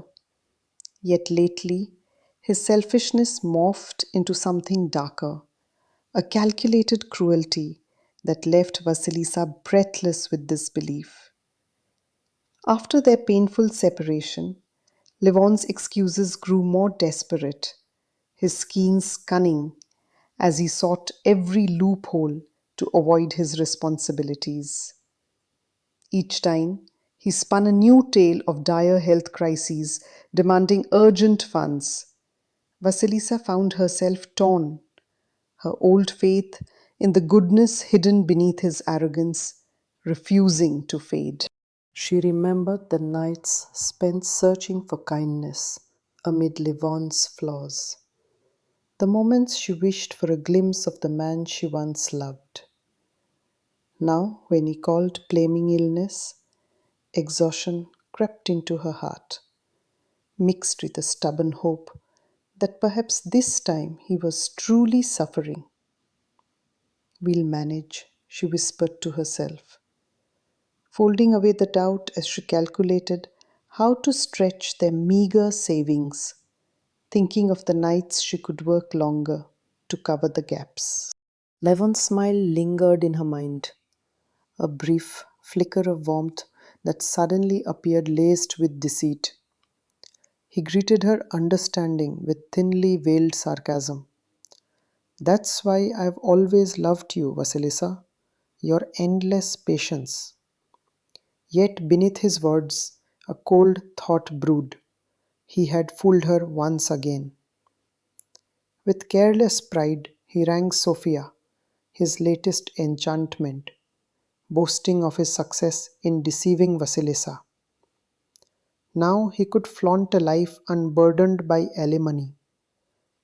Yet lately, his selfishness morphed into something darker, a calculated cruelty that left Vasilisa breathless with disbelief. After their painful separation, Levon's excuses grew more desperate, his schemes cunning, as he sought every loophole to avoid his responsibilities. Each time, he spun a new tale of dire health crises demanding urgent funds. Vasilisa found herself torn, her old faith in the goodness hidden beneath his arrogance refusing to fade. She remembered the nights spent searching for kindness amid Levon's flaws, the moments she wished for a glimpse of the man she once loved. Now, when he called blaming illness, exhaustion crept into her heart, mixed with a stubborn hope that perhaps this time he was truly suffering. "We'll manage," she whispered to herself, folding away the doubt as she calculated how to stretch their meager savings, thinking of the nights she could work longer to cover the gaps. Levon's smile lingered in her mind, a brief flicker of warmth that suddenly appeared laced with deceit. He greeted her understanding with thinly veiled sarcasm. "That's why I've always loved you, Vasilisa, your endless patience." Yet beneath his words, a cold thought brewed. He had fooled her once again. With careless pride, he rang Sophia, his latest enchantment, boasting of his success in deceiving Vasilisa. Now he could flaunt a life unburdened by alimony,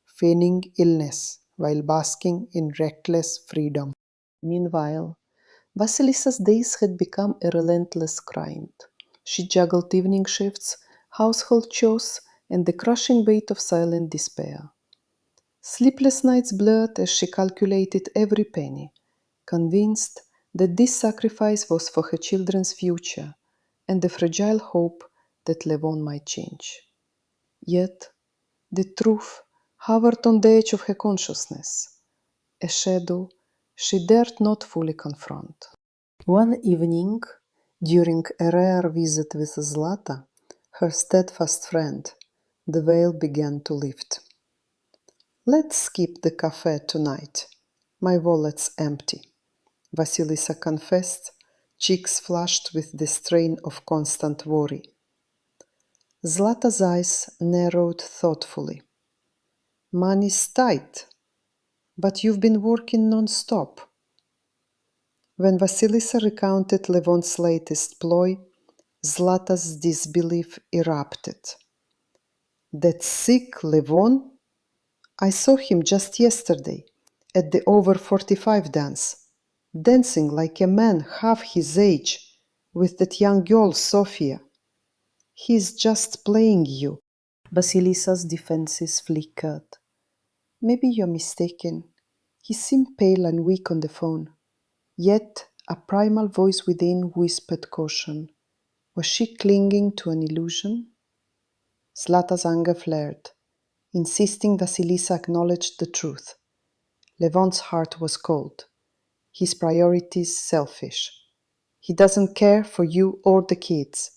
feigning illness while basking in reckless freedom. Meanwhile, Vasilisa's days had become a relentless grind. She juggled evening shifts, household chores, and the crushing weight of silent despair. Sleepless nights blurred as she calculated every penny, convinced that this sacrifice was for her children's future and the fragile hope that Levon might change. Yet, the truth hovered on the edge of her consciousness, a shadow she dared not fully confront. One evening, during a rare visit with Zlata, her steadfast friend, the veil began to lift. "Let's skip the cafe tonight," My wallet's empty, Vasilisa confessed, cheeks flushed with the strain of constant worry. Zlata's eyes narrowed thoughtfully. Money's tight, but you've been working non-stop. When Vasilisa recounted Levon's latest ploy, Zlata's disbelief erupted. That sick Levon? I saw him just yesterday at the over 45 dance, dancing like a man half his age with that young girl, Sofia. He's just playing you. Vasilisa's defenses flickered. Maybe you're mistaken. He seemed pale and weak on the phone. Yet a primal voice within whispered caution. Was she clinging to an illusion? Zlata's anger flared, insisting Vasilisa acknowledge the truth. Levon's heart was cold. His priorities selfish. He doesn't care for you or the kids.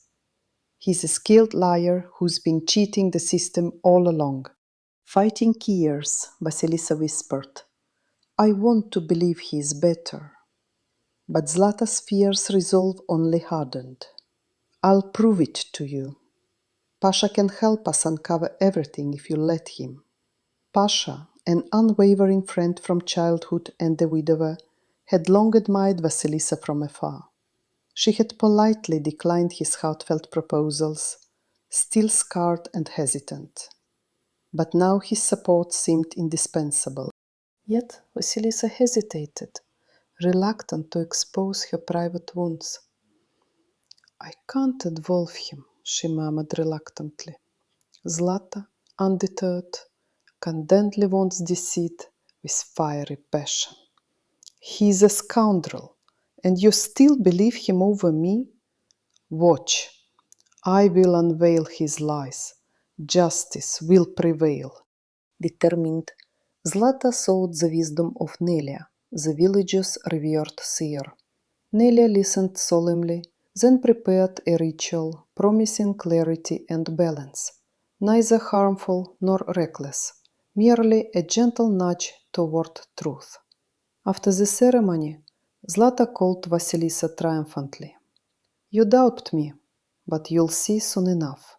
He's a skilled liar who's been cheating the system all along. Fighting tears, Vasilisa whispered. I want to believe he is better. But Zlata's fierce resolve only hardened. I'll prove it to you. Pasha can help us uncover everything if you let him. Pasha, an unwavering friend from childhood and a widower, had long admired Vasilisa from afar. She had politely declined his heartfelt proposals, still scarred and hesitant. But now his support seemed indispensable. Yet Vasilisa hesitated, reluctant to expose her private wounds. I can't involve him, she murmured reluctantly. Zlata, undeterred, condemned Levon's deceit with fiery passion. He's a scoundrel, and you still believe him over me? Watch. I will unveil his lies. Justice will prevail. Determined, Zlata sought the wisdom of Nelia, the village's revered seer. Nelia listened solemnly, then prepared a ritual promising clarity and balance, neither harmful nor reckless, merely a gentle nudge toward truth. After the ceremony, Zlata called Vasilisa triumphantly. You doubt me, but you'll see soon enough.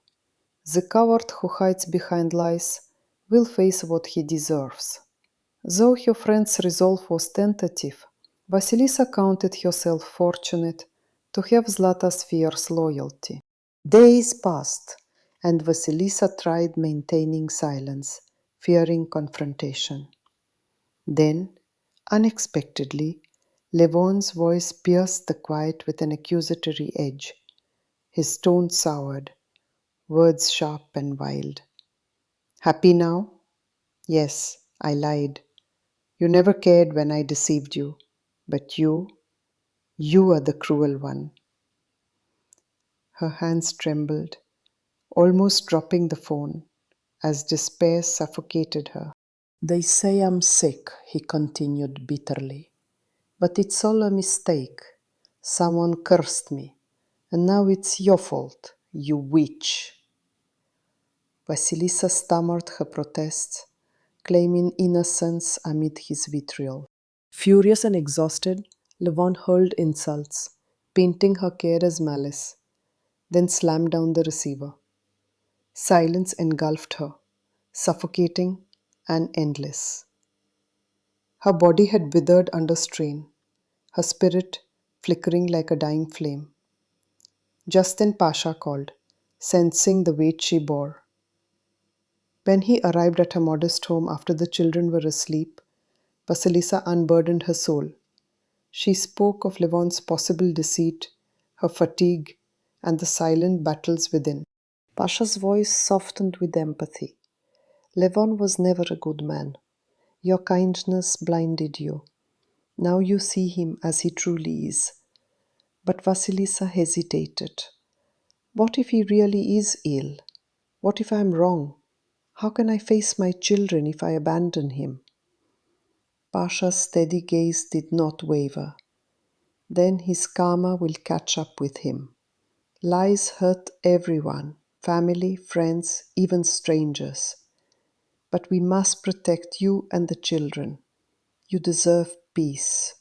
The coward who hides behind lies will face what he deserves. Though her friend's resolve was tentative, Vasilisa counted herself fortunate to have Zlata's fierce loyalty. Days passed, and Vasilisa tried maintaining silence, fearing confrontation. Then, unexpectedly, Levon's voice pierced the quiet with an accusatory edge. His tone soured, words sharp and wild. Happy now? Yes, I lied. You never cared when I deceived you. But you are the cruel one. Her hands trembled, almost dropping the phone, as despair suffocated her. They say I'm sick, he continued bitterly. But it's all a mistake. Someone cursed me, and now it's your fault, you witch. Vasilisa stammered her protests, claiming innocence amid his vitriol. Furious and exhausted, Levon hurled insults, painting her care as malice, then slammed down the receiver. Silence engulfed her, suffocating and endless. Her body had withered under strain, her spirit flickering like a dying flame. Just then Pasha called, sensing the weight she bore. When he arrived at her modest home after the children were asleep, Vasilisa unburdened her soul. She spoke of Levon's possible deceit, her fatigue, and the silent battles within. Pasha's voice softened with empathy. Levon was never a good man. Your kindness blinded you. Now you see him as he truly is. But Vasilisa hesitated. What if he really is ill? What if I am wrong? How can I face my children if I abandon him? Pasha's steady gaze did not waver. Then his karma will catch up with him. Lies hurt everyone, family, friends, even strangers. But we must protect you and the children. You deserve peace."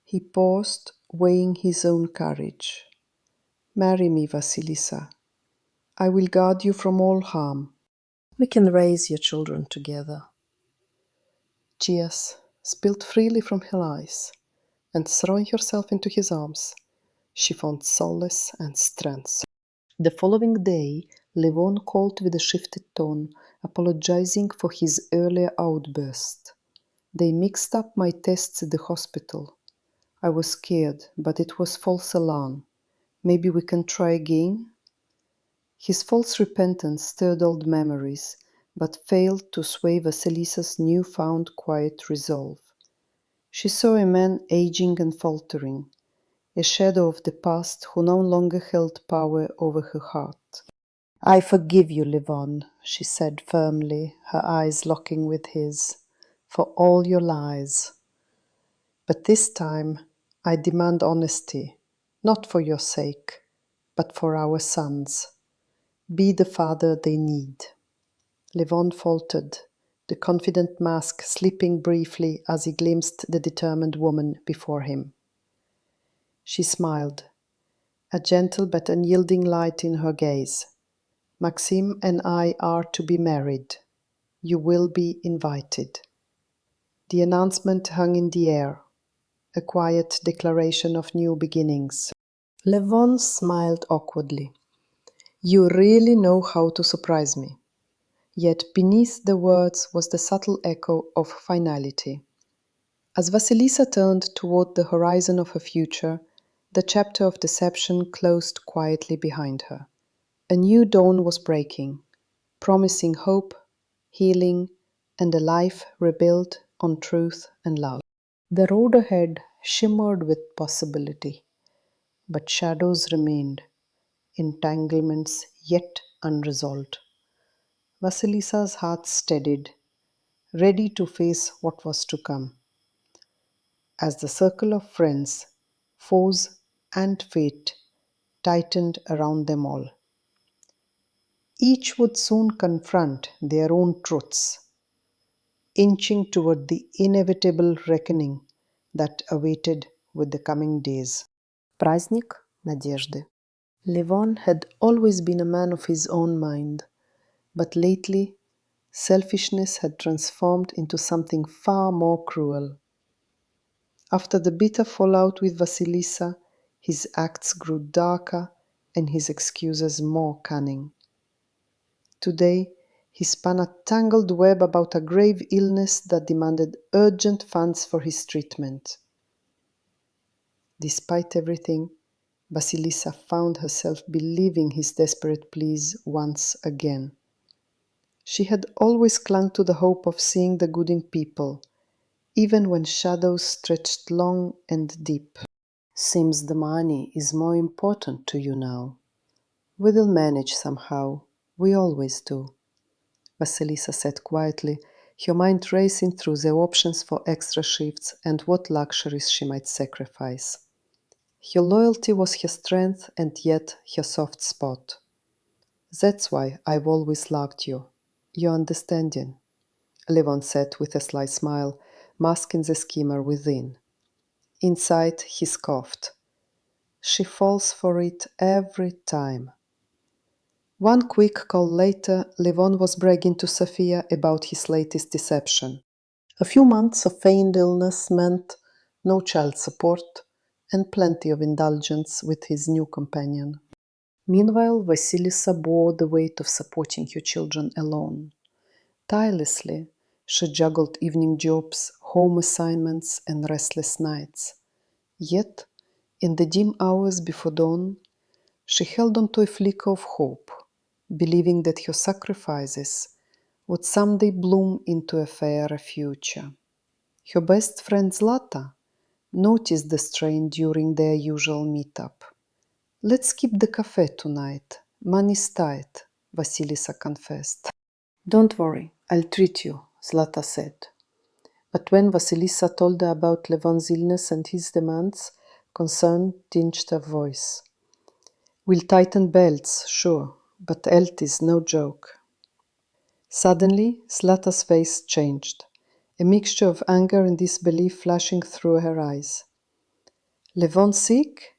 He paused, weighing his own courage. "Marry me, Vasilisa. I will guard you from all harm. We can raise your children together." Tears spilled freely from her eyes, and throwing herself into his arms, she found solace and strength. The following day, Levon called with a shifted tone, apologizing for his earlier outburst. "They mixed up my tests at the hospital. I was scared, but it was false alarm. Maybe we can try again?" His false repentance stirred old memories, but failed to sway Vasilisa's newfound quiet resolve. She saw a man aging and faltering, a shadow of the past who no longer held power over her heart. "I forgive you, Levon," she said firmly, her eyes locking with his, "for all your lies. But this time I demand honesty, not for your sake, but for our sons. Be the father they need." Levon faltered, the confident mask slipping briefly as he glimpsed the determined woman before him. She smiled, a gentle but unyielding light in her gaze. "Maxime and I are to be married. You will be invited." The announcement hung in the air, a quiet declaration of new beginnings. Levon smiled awkwardly. "You really know how to surprise me." Yet beneath the words was the subtle echo of finality. As Vasilisa turned toward the horizon of her future, the chapter of deception closed quietly behind her. A new dawn was breaking, promising hope, healing, and a life rebuilt on truth and love. The road ahead shimmered with possibility, but shadows remained, entanglements yet unresolved. Vasilisa's heart steadied, ready to face what was to come. As the circle of friends, foes, and fate tightened around them all, each would soon confront their own truths, inching toward the inevitable reckoning that awaited with the coming days. Праздник надежды. Levon had always been a man of his own mind, but lately selfishness had transformed into something far more cruel. After the bitter fallout with Vasilisa, his acts grew darker and his excuses more cunning. Today, he spun a tangled web about a grave illness that demanded urgent funds for his treatment. Despite everything, Vasilisa found herself believing his desperate pleas once again. She had always clung to the hope of seeing the good in people, even when shadows stretched long and deep. "Seems the money is more important to you now. We will manage somehow. We always do," Vasilisa said quietly, her mind racing through the options for extra shifts and what luxuries she might sacrifice. Her loyalty was her strength and yet her soft spot. "That's why I've always loved you. Your understanding," Levon said with a sly smile, masking the schemer within. Inside, he scoffed. "She falls for it every time." One quick call later, Levon was bragging to Sophia about his latest deception. A few months of feigned illness meant no child support and plenty of indulgence with his new companion. Meanwhile, Vasilisa bore the weight of supporting her children alone. Tirelessly, she juggled evening jobs, home assignments, and restless nights. Yet, in the dim hours before dawn, she held on to a flicker of hope, believing that her sacrifices would someday bloom into a fairer future. Her best friend Zlata noticed the strain during their usual meetup. "Let's skip the cafe tonight. Money's tight," Vasilisa confessed. "Don't worry, I'll treat you," Zlata said. But when Vasilisa told her about Levon's illness and his demands, concern tinged her voice. "We'll tighten belts, sure, but health is no joke." Suddenly, Zlata's face changed. a mixture of anger and disbelief flashing through her eyes. Levon sick?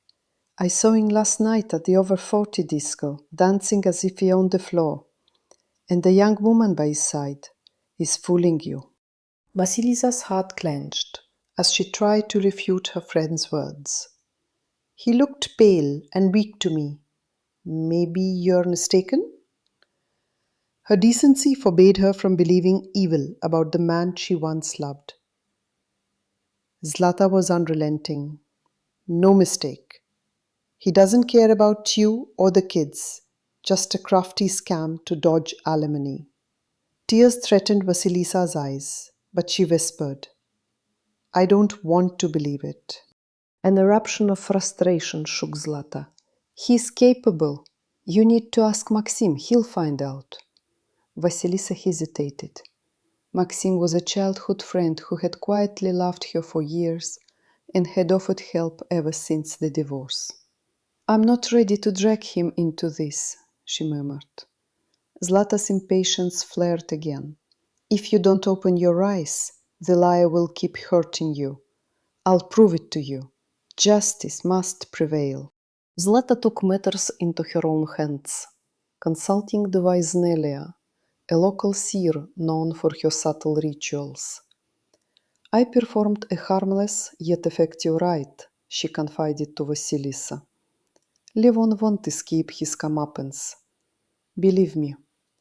I saw him last night at the over 40 disco, dancing as if he owned the floor. And the young woman by his side is fooling you. Vasilisa's heart clenched as she tried to refute her friend's words. He looked pale and weak to me. Maybe you're mistaken? Her decency forbade her from believing evil about the man she once loved. Zlata was unrelenting. No mistake. He doesn't care about you or the kids, just a crafty scam to dodge alimony. Tears threatened Vasilisa's eyes, but she whispered, I don't want to believe it. An eruption of frustration shook Zlata. He's capable. You need to ask Maxim, he'll find out. Vasilisa hesitated. Maxim was a childhood friend who had quietly loved her for years and had offered help ever since the divorce. I'm not ready to drag him into this, she murmured. Zlata's impatience flared again. If you don't open your eyes, the liar will keep hurting you. I'll prove it to you. Justice must prevail. Zlata took matters into her own hands, consulting the wise Nelia, a local seer known for her subtle rituals. I performed a harmless yet effective rite, she confided to Vasilisa. Levon won't escape his comeuppance. Believe me,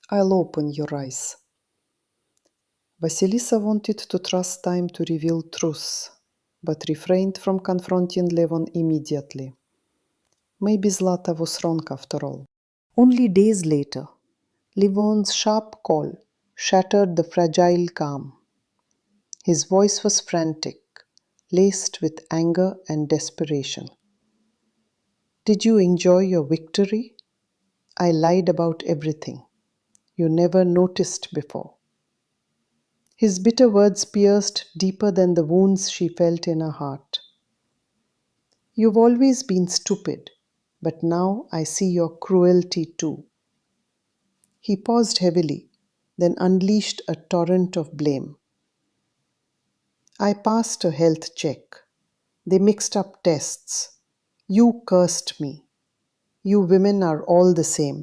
I'll open your eyes. Vasilisa wanted to trust time to reveal truth, but refrained from confronting Levon immediately. Maybe Zlata was wrong after all. Only days later, Levon's sharp call shattered the fragile calm. His voice was frantic, laced with anger and desperation. Did you enjoy your victory? I lied about everything. You never noticed before. His bitter words pierced deeper than the wounds she felt in her heart. You've always been stupid, but now I see your cruelty too. He paused heavily, then unleashed a torrent of blame. I passed a health check. They mixed up tests. You cursed me. You women are all the same.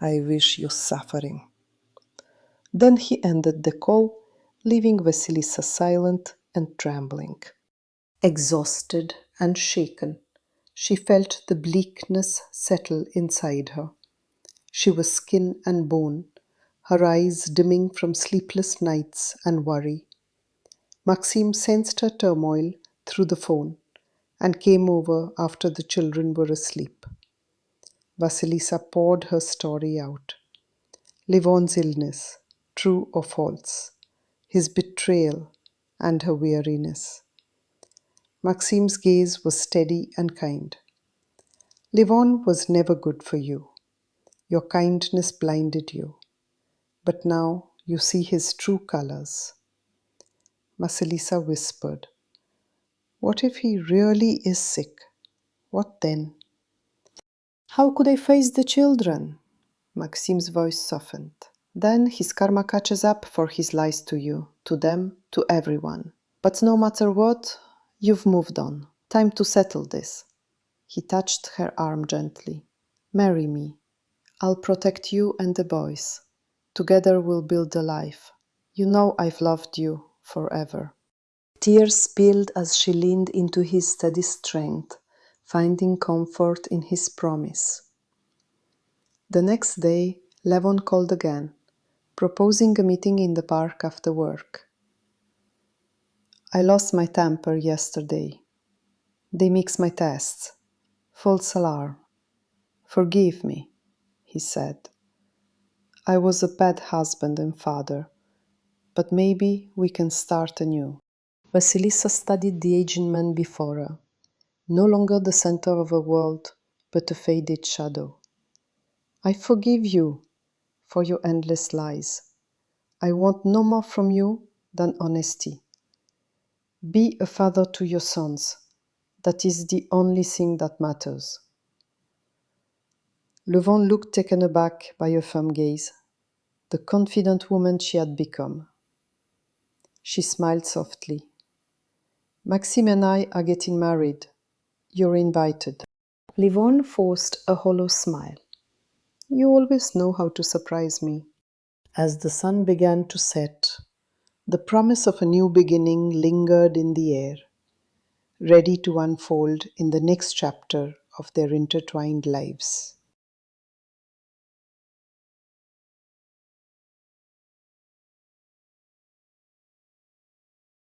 I wish you suffering. Then he ended the call, leaving Vasilisa silent and trembling. Exhausted and shaken, she felt the bleakness settle inside her. She was skin and bone, her eyes dimming from sleepless nights and worry. Maxim sensed her turmoil through the phone and came over after the children were asleep. Vasilisa poured her story out. Levon's illness, true or false, his betrayal, and her weariness. Maxim's gaze was steady and kind. Levon was never good for you. Your kindness blinded you. But now you see his true colors. Vasilisa whispered, what if he really is sick? What then? How could I face the children? Maxim's voice softened. Then his karma catches up for his lies to you, to them, to everyone. But no matter what, you've moved on. Time to settle this. He touched her arm gently. Marry me. I'll protect you and the boys. Together we'll build a life. You know I've loved you forever. Tears spilled as she leaned into his steady strength, finding comfort in his promise. The next day, Levon called again, proposing a meeting in the park after work. I lost my temper yesterday. They mixed my tests. False alarm. Forgive me, he said. I was a bad husband and father, but maybe we can start anew. Vasilisa studied the aging man before her, no longer the center of her world, but a faded shadow. I forgive you for your endless lies. I want no more from you than honesty. Be a father to your sons. That is the only thing that matters. Levon looked taken aback by her firm gaze, the confident woman she had become. She smiled softly. Maxime and I are getting married. You're invited. Livonne forced a hollow smile. You always know how to surprise me. As the sun began to set, the promise of a new beginning lingered in the air, ready to unfold in the next chapter of their intertwined lives.